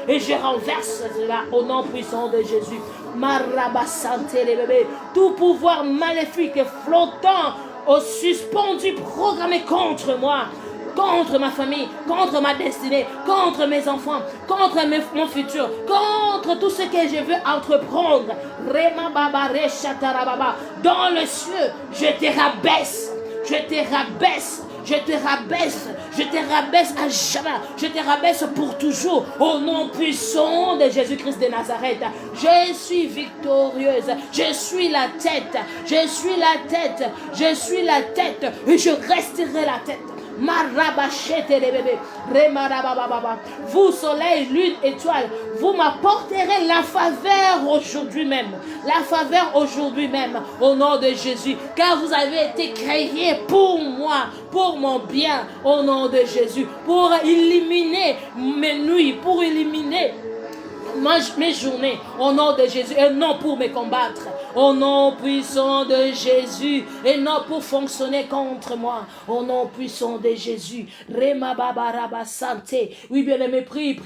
et je renverse cela au nom puissant de Jésus. Marabasante les bébés. Tout pouvoir maléfique flottant au suspendu programmé contre moi, contre ma famille, contre ma destinée, contre mes enfants, contre mon futur, contre tout ce que je veux entreprendre. Dans le ciel, je te rabaisse. Je te rabaisse à jamais, je te rabaisse pour toujours, au nom puissant de Jésus-Christ de Nazareth. Je suis victorieuse, je suis la tête, et je resterai la tête. Vous, soleil, lune, étoile, vous m'apporterez la faveur aujourd'hui même. La faveur aujourd'hui même, au nom de Jésus. Car vous avez été créés pour moi, pour mon bien, au nom de Jésus. Pour éliminer mes nuits, pour éliminer mes journées, au nom de Jésus, et non pour me combattre, au nom puissant de Jésus, et non pour fonctionner contre moi, au nom puissant de Jésus. Rema Baba Raba Santé. Oui, bien aimé, prie.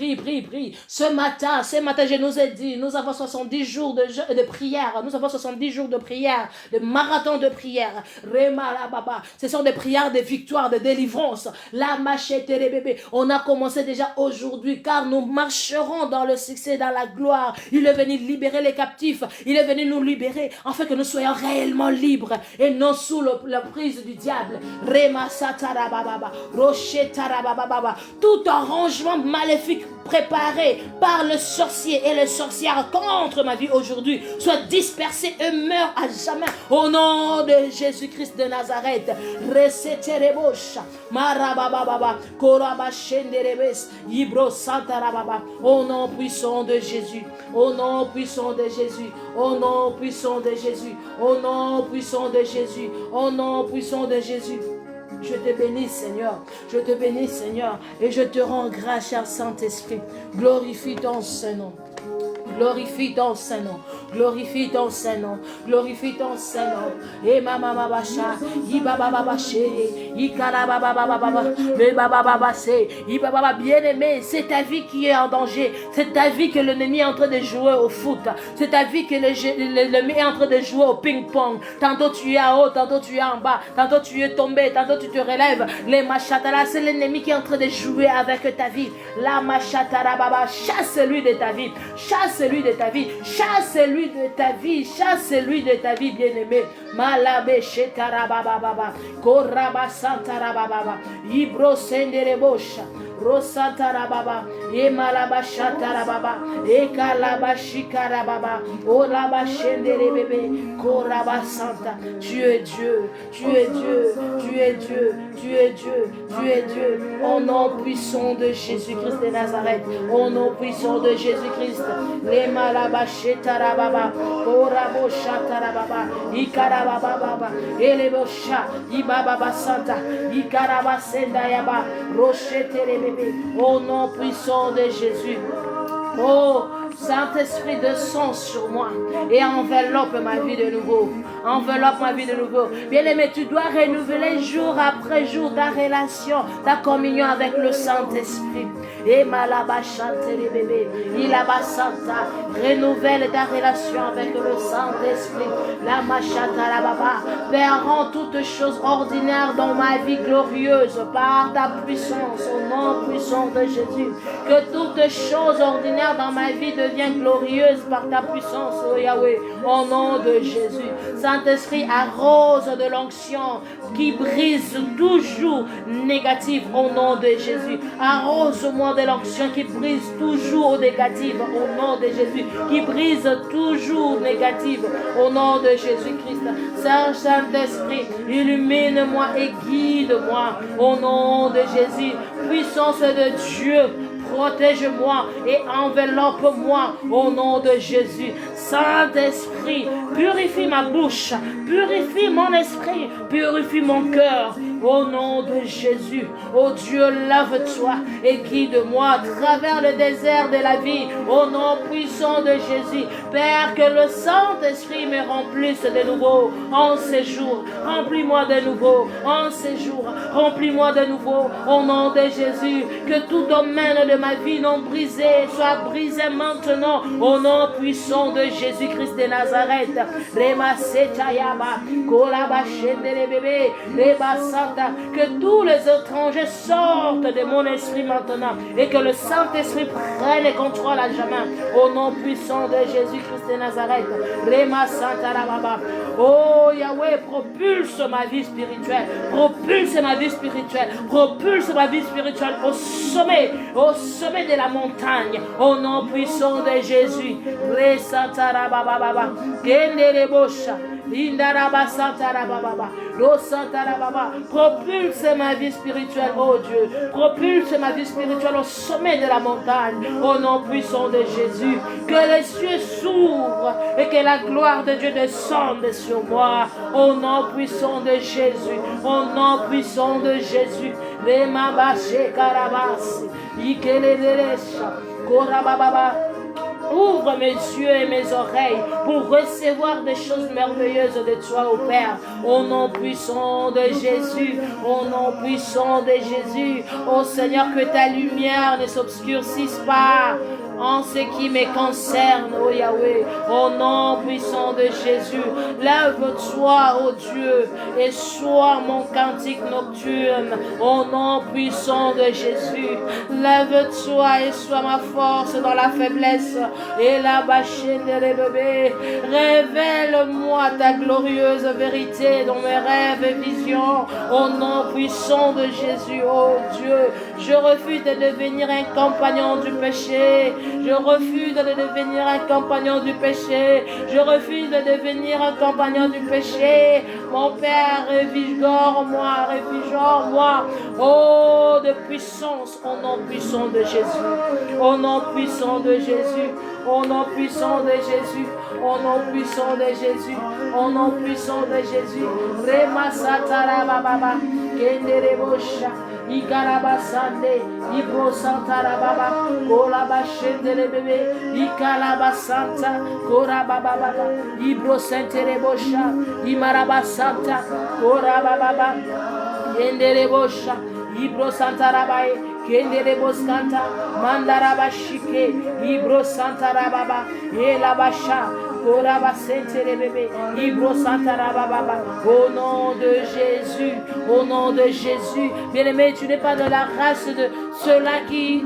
Ce matin, je nous ai dit, nous avons 70 jours de prière, nous avons 70 jours de prière, de marathon de prière. Rema Baba, ce sont des prières de victoire, de délivrance. La machette les bébés, on a commencé déjà aujourd'hui, car nous marcherons dans le succès, dans la gloire. Il est venu libérer les captifs. Il est venu nous libérer afin que nous soyons réellement libres et non sous la prise du diable. Tout arrangement maléfique préparé par le sorcier et les sorcières contre ma vie aujourd'hui soit dispersé et meurt à jamais au nom de Jésus-Christ de Nazareth. Au nom puissant de Jésus, au nom puissant de Jésus, au nom puissant de Jésus, au nom puissant de Jésus, au nom puissant de Jésus. Je te bénis, Seigneur. Je te bénis, Seigneur. Et je te rends grâce, cher Saint-Esprit. Glorifie ton Saint-Nom. Glorifie ton Saint-Nom. Glorifie ton Saint-Nom. Glorifie ton Saint-Nom. Et mama babacha, ibaba babaché, ikala baba baba, le baba babasé, ibaba bien-aimé, c'est ta vie qui est en danger. C'est ta vie que l'ennemi est en train de jouer au foot. C'est ta vie que l'ennemi est en train de jouer au ping-pong. Tantôt tu es en haut, tantôt tu es en bas, tantôt tu es tombé, tantôt tu te relèves. Les machatala, c'est l'ennemi qui est en train de jouer avec ta vie. La machatara baba, chasse-lui de ta vie. Chasse-lui de ta vie. Chasse-lui de ta vie. Chasse-lui de ta vie, bien-aimé. Malabe shetarababa baba. Koraba santarababa. Ibro senderebosha. Rosatarababa, Emalabashatarababa, Ekalabashikarababa, Olabashenderebebe, Korabasanta. Tu es Dieu, tu es Dieu, tu es Dieu, tu es Dieu, tu es Dieu. Au nom puissant de Jésus-Christ de Nazareth, au nom puissant de Jésus-Christ, les Malabashetarababa, Koraboshatarababa, Ikarababa, Elebosha, Ibaba Santa, Ikarabasenda Yaba, Rocheterebebe, au nom puissant de Jésus. Oh, Saint-Esprit, descends sur moi et enveloppe ma vie de nouveau. Enveloppe ma vie de nouveau. Bien-aimé, tu dois renouveler jour après jour ta relation, ta communion avec le Saint-Esprit. Et Malaba chante les bébés. Il a Santa. Renouvelle ta relation avec le Saint-Esprit. La machata la baba. Père, rends toutes choses ordinaires dans ma vie glorieuse par ta puissance, au nom puissant de Jésus. Que toutes choses ordinaires dans ma vie deviennent glorieuses par ta puissance, oh Yahweh, au nom de Jésus. Saint-Esprit, arrose de l'onction qui brise toujours négative au nom de Jésus. Arrose-moi de l'onction qui brise toujours négative au nom de Jésus. Qui brise toujours négative au nom de Jésus-Christ. Saint-Esprit, illumine-moi et guide-moi au nom de Jésus. Puissance de Dieu, protège-moi et enveloppe-moi au nom de Jésus. Saint-Esprit, purifie ma bouche, purifie mon esprit, purifie mon cœur. Au nom de Jésus, oh Dieu, lève-toi et guide-moi à travers le désert de la vie. Au nom puissant de Jésus, Père, que le Saint-Esprit me remplisse de nouveau en ces jours. Remplis-moi de nouveau en ces jours. Remplis-moi de nouveau au nom de Jésus. Que tout domaine de ma vie non brisé soit brisé maintenant au nom puissant de Jésus-Christ de Nazareth. Que tous les étrangers sortent de mon esprit maintenant et que le Saint-Esprit prenne contrôle à jamais au nom puissant de Jésus-Christ de Nazareth. Oh Yahweh, propulse ma vie spirituelle, propulse ma vie spirituelle, propulse ma vie spirituelle au sommet de la montagne au nom puissant de Jésus. Propulse ma vie spirituelle, oh Dieu. Propulse ma vie spirituelle au sommet de la montagne, au nom puissant de Jésus. Que les cieux s'ouvrent et que la gloire de Dieu descende sur moi, au nom puissant de Jésus. Au nom puissant de Jésus. Ouvre mes yeux et mes oreilles pour recevoir des choses merveilleuses de toi, ô Père. Au nom puissant de Jésus, au nom puissant de Jésus. Ô Seigneur, que ta lumière ne s'obscurcisse pas en ce qui me concerne, ô Yahweh. Au nom puissant de Jésus, lève-toi, ô Dieu, et sois mon cantique nocturne. Au nom puissant de Jésus, lève-toi et sois ma force dans la faiblesse. Et la bâchée de bébés, révèle-moi ta glorieuse vérité dans mes rêves et visions. Au nom puissant de Jésus, ô Dieu, je refuse de devenir un compagnon du péché. Je refuse de devenir un compagnon du péché. Je refuse de devenir un compagnon du péché. Mon Père, révigore-moi, révigore-moi. Oh, de puissance, au nom puissant de Jésus. Au nom puissant de Jésus. Au nom puissant de Jésus. Au nom puissant de Jésus. Au nom puissant de Jésus. Rema satara baba. Kendere bosha. Ikarabasande, Ibro Santa Rababa, Kolabashende bébé, Ikalabasanta, Korababa, Ibro Senterebosha, Imarabasanta, Korababa, Yenderebosha, Ibro Santa Rabae, Kendereboscanta, Mandarabashike, Ibro Santa Rababa, Elabasha. Au nom de Jésus, au nom de Jésus. Bien-aimé, tu n'es pas de la race de ceux-là qui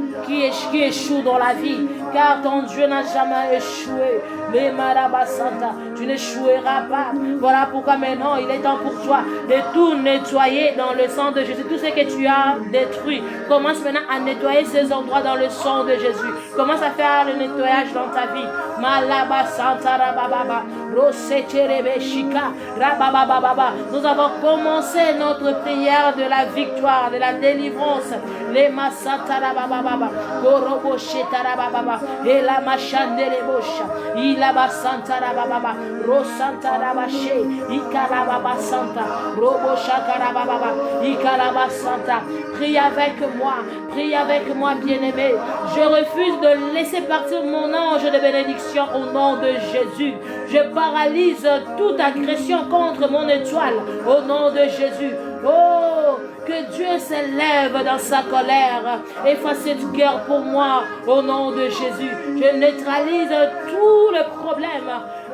échouent dans la vie, car ton Dieu n'a jamais échoué. Les Marabasanta, tu n'échoueras pas. Voilà pourquoi maintenant il est temps pour toi de tout nettoyer dans le sang de Jésus. Tout ce que tu as détruit, commence maintenant à nettoyer ces endroits dans le sang de Jésus. Commence à faire le nettoyage dans ta vie. Malabasanta Rabababa, Rosecherebe Shika, Rabababa. Nous avons commencé notre prière de la victoire, de la délivrance. Les Masata Rabababa, Korobo Shetarababa, et la Machandere Bosha, Ilaba Santa Rabababa, Rosanta Rabache, Ikarababa Santa, Robo Shakarababa, Ikaraba Santa. Prie avec moi, bien-aimé. Je refuse de laisser partir mon ange de bénédiction au nom de Jésus. Je paralyse toute agression contre mon étoile au nom de Jésus. Oh, que Dieu s'élève dans sa colère et fasse cette guerre pour moi au nom de Jésus. Je neutralise tous les problèmes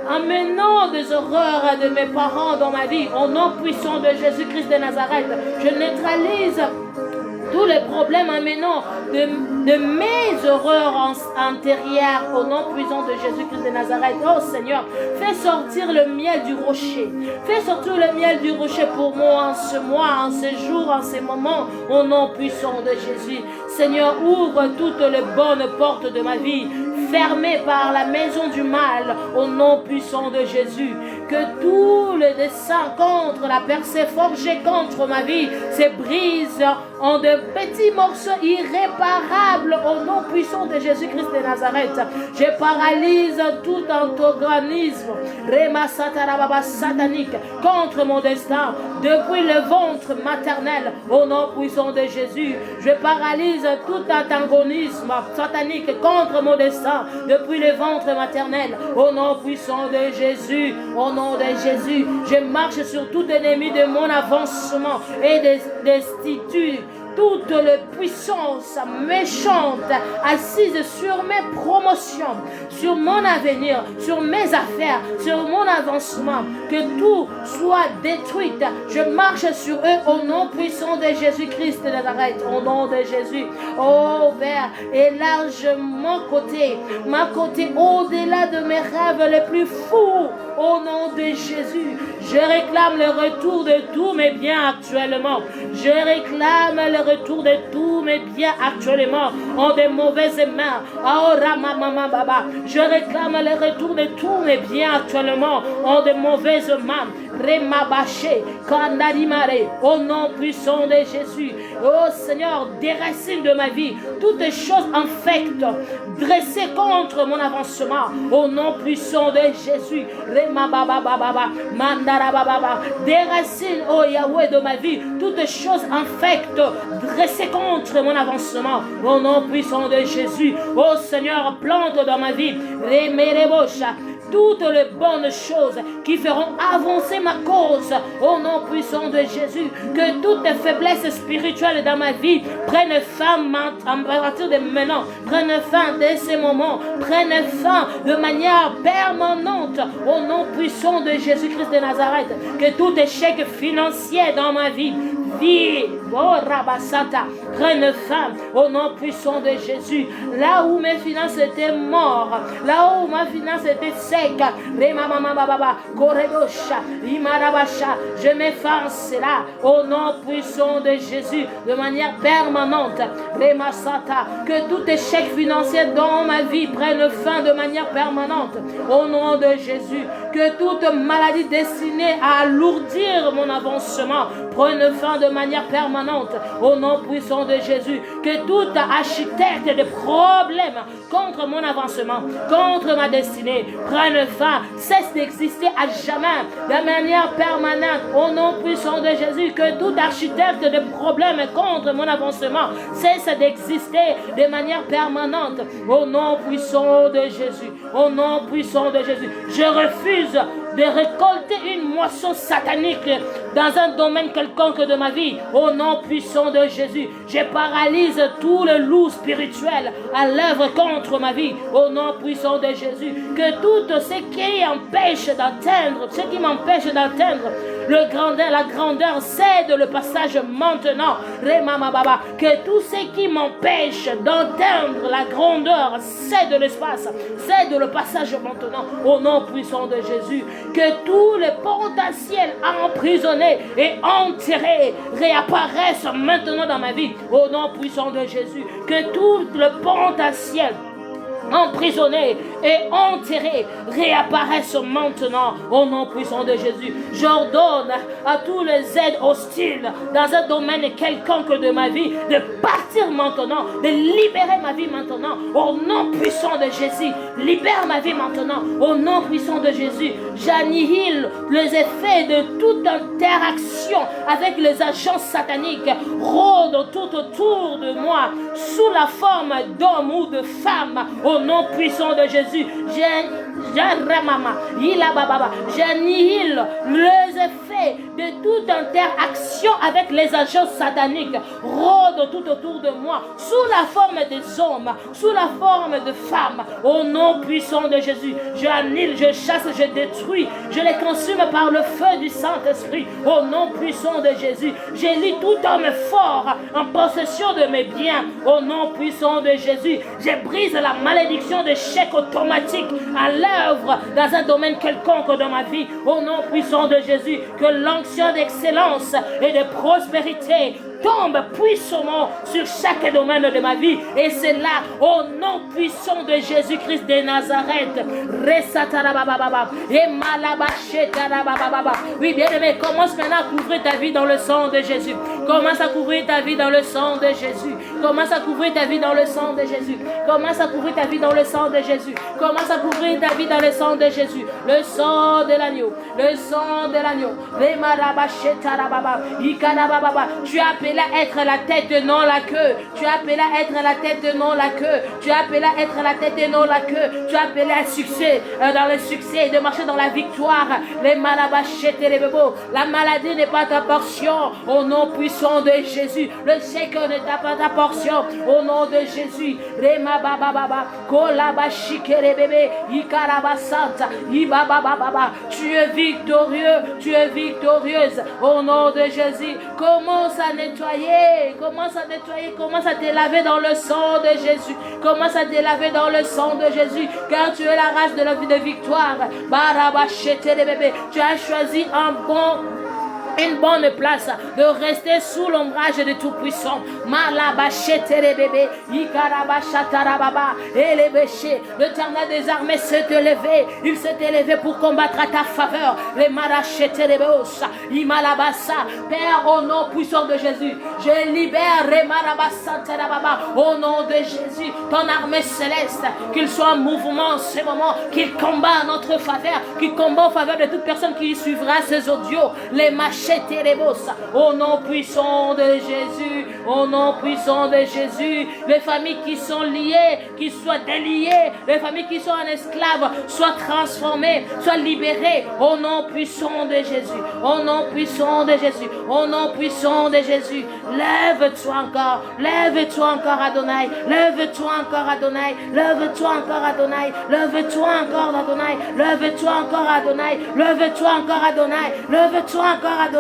amenant des horreurs de mes parents dans ma vie au nom puissant de Jésus-Christ de Nazareth. Je neutralise tous les problèmes amenant de mes horreurs antérieures au nom puissant de Jésus-Christ de Nazareth. Oh Seigneur, fais sortir le miel du rocher. Fais sortir le miel du rocher pour moi en ce mois, en ce jour, en ces moments, au nom puissant de Jésus. Seigneur, ouvre toutes les bonnes portes de ma vie, fermées par la maison du mal, au nom puissant de Jésus. Que tout le dessein contre la percée forgée contre ma vie se brise en de petits morceaux irréparables au nom puissant de Jésus-Christ de Nazareth. Je paralyse tout antagonisme satanique contre mon destin depuis le ventre maternel au nom puissant de Jésus. Je paralyse tout antagonisme satanique contre mon destin depuis le ventre maternel au nom puissant de Jésus. Au nom de Jésus, je marche sur tout ennemi de mon avancement et destitue toutes les puissances méchantes assises sur mes promotions, sur mon avenir, sur mes affaires, sur mon avancement, que tout soit détruit. Je marche sur eux au nom puissant de Jésus-Christ de Nazareth, au nom de Jésus. Oh Père, élarge ma côté au-delà de mes rêves les plus fous, au nom de Jésus. Je réclame le retour de tous mes biens actuellement. Je réclame le retour de tous mes biens actuellement en de mauvaises mains. Je réclame le retour de tous mes biens actuellement en de mauvaises mains. Au nom puissant de Jésus. Oh Seigneur, déracine de ma vie toutes les choses infectes dressées contre mon avancement au nom puissant de Jésus. Déracine, oh Yahweh, de ma vie toutes les choses infectes dressées contre mon avancement au nom puissant de Jésus. Oh Seigneur, plante dans ma vie toutes les bonnes choses qui feront avancer ma cause au nom puissant de Jésus. Que toutes les faiblesses spirituelles dans ma vie prennent fin à partir de maintenant, prennent fin dès ces moments, prennent fin de manière permanente au nom puissant de Jésus-Christ de Nazareth. Que tout échec financier dans ma vie prenne fin au nom puissant de Jésus. Là où mes finances étaient mortes, là où ma finance était sec, je m'efface là au nom puissant de Jésus de manière permanente. Que tout échec financier dans ma vie prenne fin de manière permanente au nom de Jésus. Que toute maladie destinée à alourdir mon avancement prenne fin de manière permanente au nom puissant de Jésus. Que tout architecte de problèmes contre mon avancement, contre ma destinée, prenne fin, cesse d'exister à jamais de manière permanente au nom puissant de Jésus. Que tout architecte de problèmes contre mon avancement cesse d'exister de manière permanente au nom puissant de Jésus. Au nom puissant de Jésus. Je refuse de récolter une moisson satanique dans un domaine quelconque de ma vie au nom puissant de Jésus. Je paralyse tous les loups spirituels à l'œuvre contre ma vie au nom puissant de Jésus. Que tout ce qui m'empêche d'atteindre la grandeur cède le passage maintenant. Que tout ce qui m'empêche d'entendre la grandeur cède l'espace, cède le passage maintenant. Au nom puissant de Jésus, que tout le potentiel emprisonné et enterré réapparaisse maintenant dans ma vie. Au nom puissant de Jésus, que tout le potentiel emprisonnés et enterrés réapparaissent maintenant au nom puissant de Jésus. J'ordonne à tous les aides hostiles dans un domaine quelconque de ma vie de partir maintenant, de libérer ma vie maintenant au nom puissant de Jésus. Libère ma vie maintenant au nom puissant de Jésus. J'annihile les effets de toute interaction avec les agents sataniques rôdent tout autour de moi sous la forme d'homme ou de femme. Au nom puissant de Jésus, j'annihile les effets de toute interaction avec les agents sataniques rôdent tout autour de moi sous la forme des hommes, sous la forme de femmes. Au nom puissant de Jésus, j'annihile, je chasse, je détruis, je les consume par le feu du Saint-Esprit. Au nom puissant de Jésus, j'élis tout homme fort en possession de mes biens. Au nom puissant de Jésus, je brise la malédiction de chèques automatiques à l'œuvre dans un domaine quelconque de ma vie. Au nom puissant de Jésus, que l'onction d'excellence et de prospérité tombe puissamment sur chaque domaine de ma vie. Et c'est là, au nom puissant de Jésus-Christ de Nazareth. Oui, bien-aimé, commence maintenant à couvrir ta vie dans le sang de Jésus. Commence à couvrir ta vie dans le sang de Jésus. Commence à couvrir ta vie dans le sang de Jésus. Commence à couvrir ta vie dans le sang de Jésus. Commence à couvrir ta vie dans le sang de Jésus. Le sang de l'agneau. Le sang de l'agneau. Tu as appelé à être la tête et non la queue. Tu as appelé à être la tête et non la queue. Tu as appelé à être la tête et non la queue. Tu as appelé à succès, dans le succès et de marcher dans la victoire. Les malabachètes et les bébés. La maladie n'est pas ta portion. Au nom puissant de Jésus. Le chèque n'est pas ta portion. Au nom de Jésus. Rema baba baba. Kolabashike les bébés. Ikarabasanta. Ibaba. Tu es victorieux. Tu es victorieuse. Au nom de Jésus. Commence à nettoyer. Commence à nettoyer. Commence à te laver dans le sang de Jésus. Commence à te laver dans le sang de Jésus. Car tu es la race de la vie de victoire. Barabachete les bébés. Tu as choisi une bonne place de rester sous l'ombrage de Tout-Puissant. Malabachete les bébés, Ikarabashatarababa, et les péchés. L'Éternel des armées s'est élevé. Il s'est élevé pour combattre à ta faveur. Les marachete les bébés, Imalabasa. Père, au nom puissant de Jésus, je libère les marabasantarababa. Au nom de Jésus, ton armée céleste, qu'il soit en mouvement en ce moment, qu'il combat en notre faveur, qu'il combat en faveur de toute personne qui suivra ces audios. Les au nom puissant de Jésus, au nom puissant de Jésus, les familles qui sont liées, qui soient déliées, les familles qui sont en esclaves, soient transformées, soient libérées, au nom puissant de Jésus, au nom puissant de Jésus, au nom puissant de Jésus. Lève-toi encore Adonai, lève-toi encore Adonai, lève-toi encore Adonai, lève-toi encore Adonai, lève-toi encore Adonai, lève-toi encore Adonai, lève-toi encore Adonai.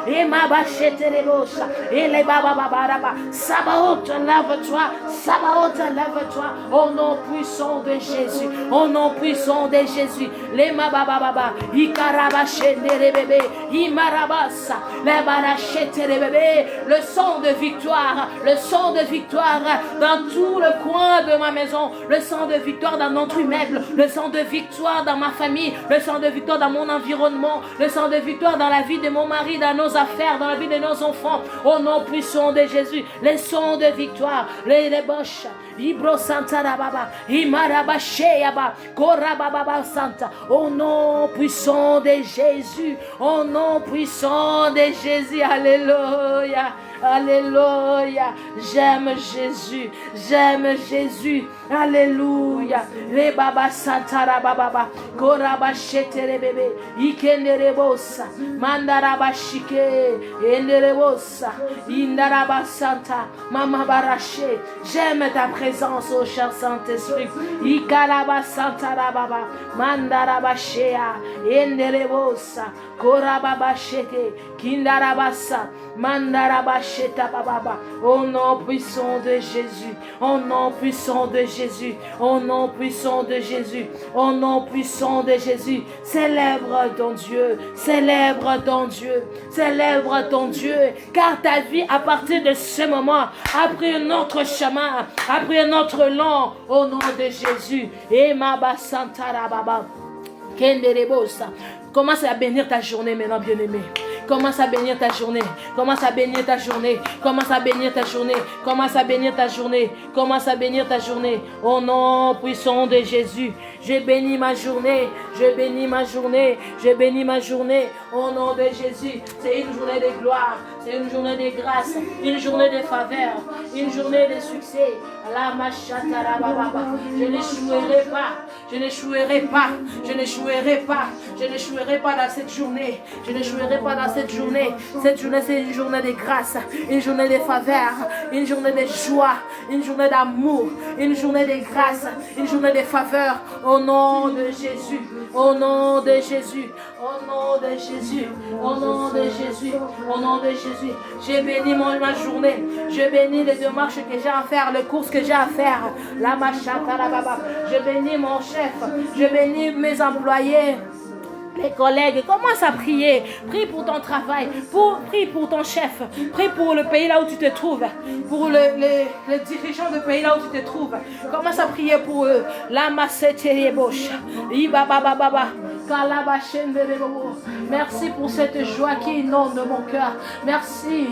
Et ma bachette les bosses, et les bababaraba. Sabaoth, lève-toi, Sabaoth, lève-toi. Au nom puissant de Jésus, au nom puissant de Jésus. Les mabababa, Ikarabachete les bébés, Imarabasa, les barachete les bébés. Le sang de victoire, le sang de victoire dans tout le coin de ma maison, le sang de victoire dans notre immeuble, le sang de victoire dans ma famille, le sang de victoire dans mon environnement, le sang de victoire dans la vie de mon mari, dans nos affaires, dans la vie de nos enfants. Au nom puissant de Jésus, les sons de victoire, les boches, Ibro Santa Baba, Imarabasheyaba, Korababa Santa. Au nom puissant de Jésus, au nom puissant de Jésus, alléluia. Alléluia. J'aime Jésus. J'aime Jésus. Alléluia. Rebaba Santara Baba. Koraba Shetere Bebe. Ikenderebosa. Mandaraba Shike. Enderebosa. Indaraba Santa. Mama Barache. J'aime ta présence, ô cher Saint-Esprit. Ikaraba Santara Baba. Mandaraba Shea. Enderebosa. Koraba Sheke. Kindarabasa. Mandaraba Sheta Baba. Au nom puissant de Jésus. Au nom puissant de Jésus. Au nom puissant de Jésus. Au nom puissant de Jésus. Célèbre ton Dieu. Célèbre ton Dieu. Célèbre ton Dieu. Car ta vie, à partir de ce moment, a pris un autre chemin. A pris un autre long. Au nom de Jésus. Et Maba Santara Baba. Kenderebosa. Commence à bénir ta journée maintenant, bien-aimé. Commence à bénir ta journée. Commence à bénir ta journée. Commence à bénir ta journée. Commence à bénir ta journée. Commence à bénir ta journée. Au nom puissant de Jésus. Je bénis ma journée. Je bénis ma journée. Je bénis ma journée. Au nom de Jésus. C'est une journée de gloire. C'est une journée de grâce. Une journée de faveur. Une journée de succès. La machatara baba. Je n'échouerai pas. Je n'échouerai pas. Je n'échouerai pas. Je n'échouerai pas dans cette journée. Je n'échouerai pas dans cette journée. Cette journée, c'est une journée de grâce. Une journée de faveur. Une journée de joie. Une journée d'amour. Une journée de grâce. Une journée de faveur. Au nom de Jésus. Au nom de Jésus. Au nom de Jésus. Au nom de Jésus. Au nom de Jésus. J'ai béni ma journée. Je bénis les démarches que j'ai à faire. Les courses que j'ai à faire. La machata la baba. Je bénis mon chef. Je bénis mes employés. Les collègues, commence à prier. Prie pour ton travail. Prie pour ton chef. Prie pour le pays là où tu te trouves. Pour les dirigeants du pays là où tu te trouves. Commence à prier pour eux. La masseteriebosh. Ibabababa. Merci pour cette joie qui inonde mon cœur. Merci.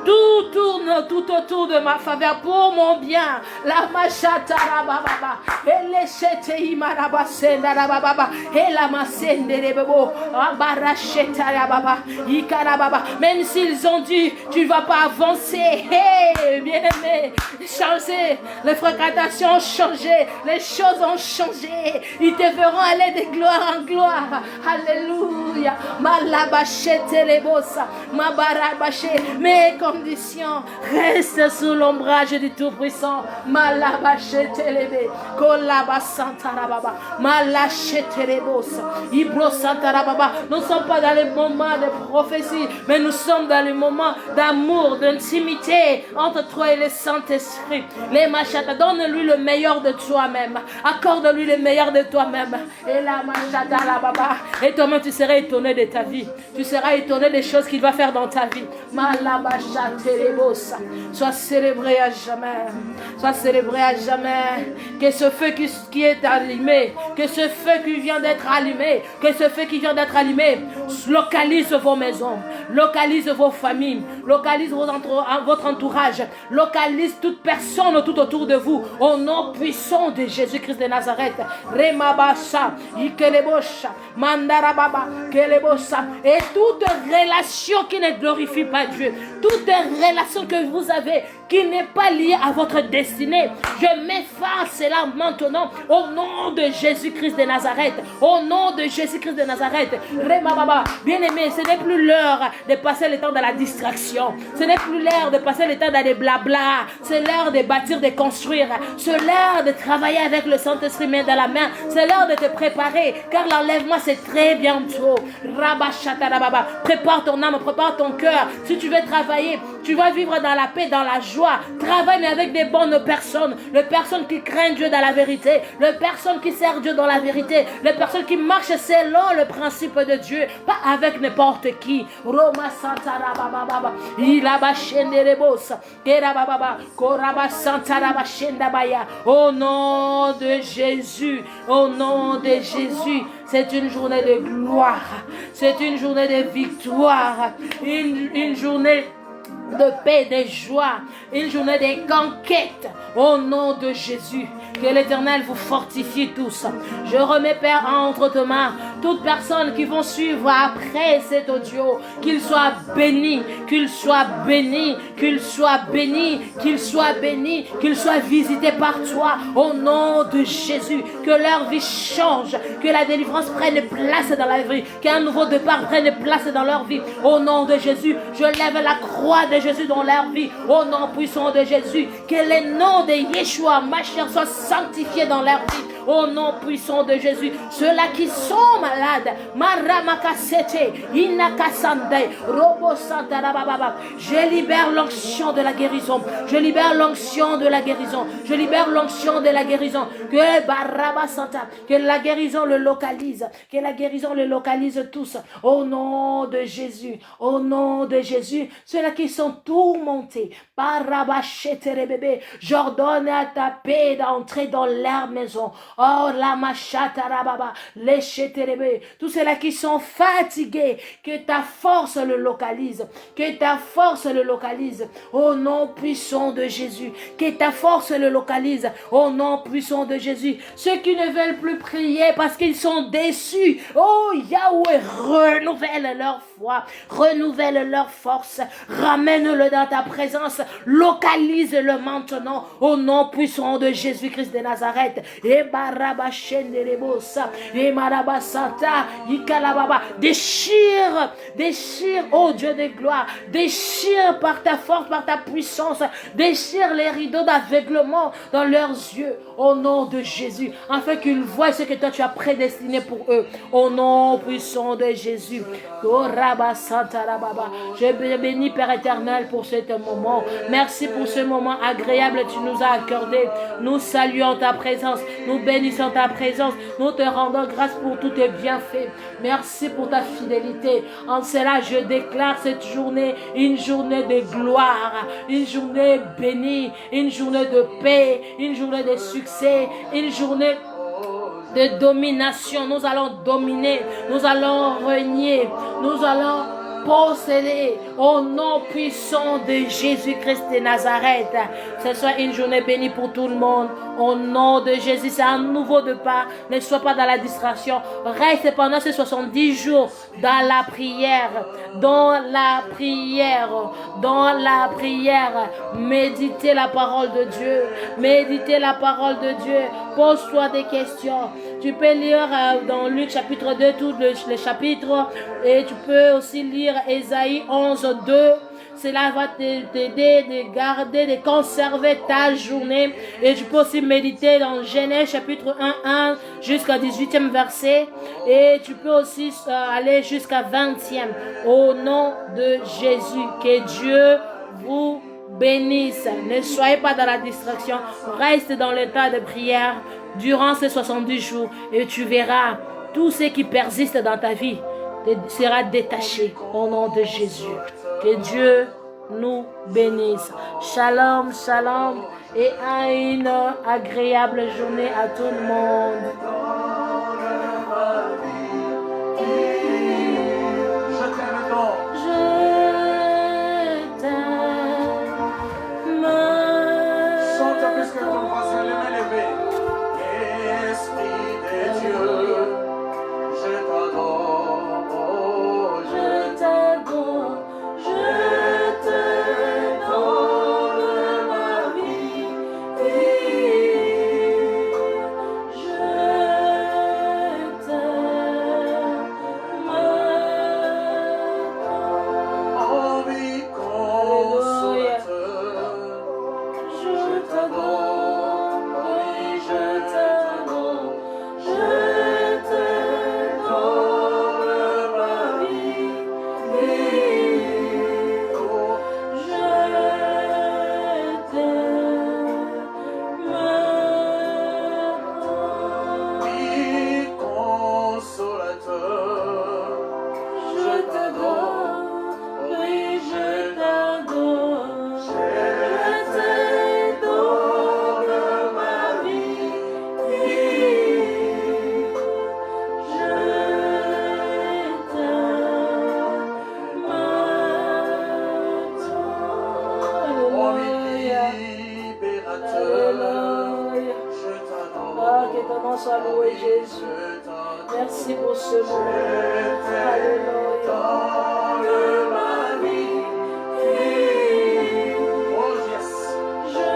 Tout tourne tout autour de ma faveur pour mon bien. La machatara baba. Et les chete imaraba sendara baba. Et la masende rebebo. Abarachetara baba. Ikara baba. Même s'ils ont dit tu ne vas pas avancer. Hey, bien aimé. Changer. Les fréquentations ont changé. Les choses ont changé. Ils te verront aller de gloire en gloire. Alléluia. Malabachete lebosa. Mabarabaché. Mes conditions restent sous l'ombrage du Tout-Puissant. Malabachete lebe. Kolaba santarababa. Malachete lebosa. Ibro santarababa. Nous ne sommes pas dans les moments de prophétie, mais nous sommes dans les moments d'amour, d'intimité entre toi et le Saint-Esprit. Les machata, donne-lui le meilleur de toi-même. Accorde-lui le meilleur de toi-même. Et la machata la baba. Et toi-même, tu seras étonné de ta vie. Tu seras étonné des choses qu'il va faire dans ta vie. Malabachate lebosa. Sois célébré à jamais. Sois célébré à jamais. Que ce feu qui est allumé, que ce feu qui vient d'être allumé, que ce feu qui vient d'être allumé, localise vos maisons, localise vos familles, localise votre entourage, localise toute personne tout autour de vous, au nom puissant de Jésus-Christ de Nazareth. Remabasha, Ikelebosha, Mandarababa, Kelebosha, et toute relation qui ne glorifie pas Dieu, toute relation que vous avez qui n'est pas liée à votre destinée, je mets fin à cela maintenant au nom de Jésus-Christ de Nazareth. Au nom de Jésus-Christ de Nazareth. Remababa, bien-aimé, ce n'est plus l'heure de passer le temps dans la distraction. Ce n'est plus l'heure de passer le temps dans les blabla. C'est l'heure de bâtir, de construire. C'est l'heure de travailler avec le Saint-Esprit main dans la main. C'est l'heure de te préparer, car l'enlèvement c'est très bientôt. Rabashatarababa. Prépare ton âme, prépare ton cœur. Si tu veux travailler, tu vas vivre dans la paix, dans la joie. Travaille mais avec des bonnes personnes. Les personnes qui craignent Dieu dans la vérité. Les personnes qui servent Dieu dans la vérité. Les personnes qui marchent selon le principe de Dieu. Pas avec n'importe qui. Roma Santara Baba. Ilaba Shenderebosa. Kerababa. Koraba Santara Bashendabaya. Au nom de Jésus. Au nom de Jésus. C'est une journée de gloire. C'est une journée de victoire. Une journée de paix, de joie, une journée de conquête au nom de Jésus. Que l'Éternel vous fortifie tous. Je remets, Père, entre tes mains toutes personnes qui vont suivre après cet audio. Qu'ils soient bénis, qu'ils soient bénis, qu'ils soient bénis, qu'ils soient bénis, qu'ils soient visités par toi. Au nom de Jésus, que leur vie change, que la délivrance prenne place dans la vie, qu'un nouveau départ prenne place dans leur vie. Au nom de Jésus, je lève la croix de Jésus dans leur vie. Au nom puissant de Jésus, que les noms de Yeshua, Mashiach, soient sanctifiés dans leur vie. Au nom puissant de Jésus, ceux-là qui sont malades, Maramakasete, Inakasande, Robo Santa Rabababa, je libère l'onction de la guérison. Je libère l'onction de la guérison. Je libère l'onction de la guérison. Que Baraba Santa, que la guérison le localise. Que la guérison le localise tous. Au nom de Jésus. Au nom de Jésus. Ceux-là qui sont tourmentés. Bébé, j'ordonne à ta paix d'entrer dans leur maison. Oh, la machata rababa, les chétérébé. Tous ceux-là qui sont fatigués, que ta force le localise. Que ta force le localise. Au nom puissant de Jésus. Que ta force le localise. Au nom puissant de Jésus. Ceux qui ne veulent plus prier parce qu'ils sont déçus. Oh, Yahweh, renouvelle leur foi. Renouvelle leur force. Ramène-le dans ta présence. Localise-le maintenant. Au nom puissant de Jésus-Christ de Nazareth. Et Baraba Shenderebosa. Et Maraba Santa. Ikalababa. Déchire. Déchire, oh Dieu de gloire. Déchire par ta force, par ta puissance. Déchire les rideaux d'aveuglement dans leurs yeux. Au nom de Jésus. Afin qu'ils voient ce que toi tu as prédestiné pour eux. Au nom puissant de Jésus. Oh Rabba Santa Rababa. Je bénis Père éternel pour ce moment. Merci pour ce moment agréable que tu nous as accordé. Nous saluons ta présence. Nous bénissons ta présence. Nous te rendons grâce pour tous tes bienfaits. Merci pour ta fidélité. En cela, je déclare cette journée une journée de gloire, une journée bénie, une journée de paix, une journée de succès, une journée de domination. Nous allons dominer, nous allons régner, nous allons posséder au nom puissant de Jésus-Christ de Nazareth. Ce soit une journée bénie pour tout le monde. Au nom de Jésus, c'est un nouveau départ. Ne sois pas dans la distraction. Reste pendant ces 70 jours dans la prière. Dans la prière. Dans la prière. Méditez la parole de Dieu. Méditez la parole de Dieu. Pose-toi des questions. Tu peux lire dans Luc chapitre 2 tous les chapitres. Et tu peux aussi lire Ésaïe 11, 2. Cela va t'aider de garder, de conserver ta journée. Et tu peux aussi méditer dans Genèse chapitre 1 jusqu'à 18e verset. Et tu peux aussi aller jusqu'à 20e. Au nom de Jésus, que Dieu vous bénisse. Ne soyez pas dans la distraction. Reste dans l'état de prière durant ces 70 jours. Et tu verras tout ce qui persiste dans ta vie sera détaché au nom de Jésus. Que Dieu nous bénisse. Shalom, shalom et à une agréable journée à tout le monde. Je à louer Jésus. Merci pour ce moment. Alléluia. De ma vie. Oh yes. Je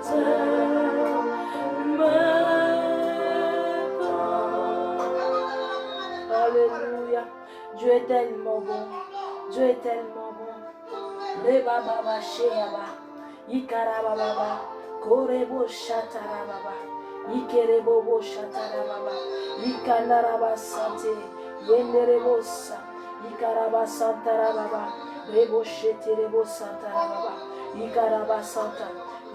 t'aime maintenant. Alléluia. Dieu est tellement bon. Dieu est tellement bon. Reba baba sheaba. Ikara baba. Korebo shatara baba. Ikerebo bo shatara baba. Ikandaraba sante. Yenderebo sa. Ikaraba santara baba. Rebo sheterebo santara baba. Ikaraba santa.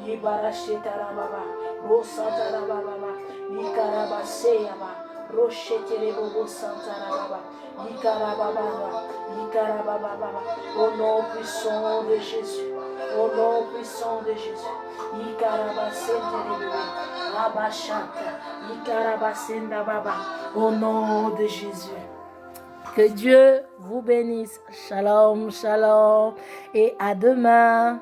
Ibara shetara baba. Ro santara baba. Ikaraba seyaba. Rocheterebo bo santara baba. Ikaraba baba. Ikaraba baba. Au nom puissant de Jésus. Au nom puissant de Jésus. Ikaraba senterebo. Rabashanta. Ikaraba senda baba. Au nom de Jésus. Que Dieu vous bénisse. Shalom, shalom. Et à demain.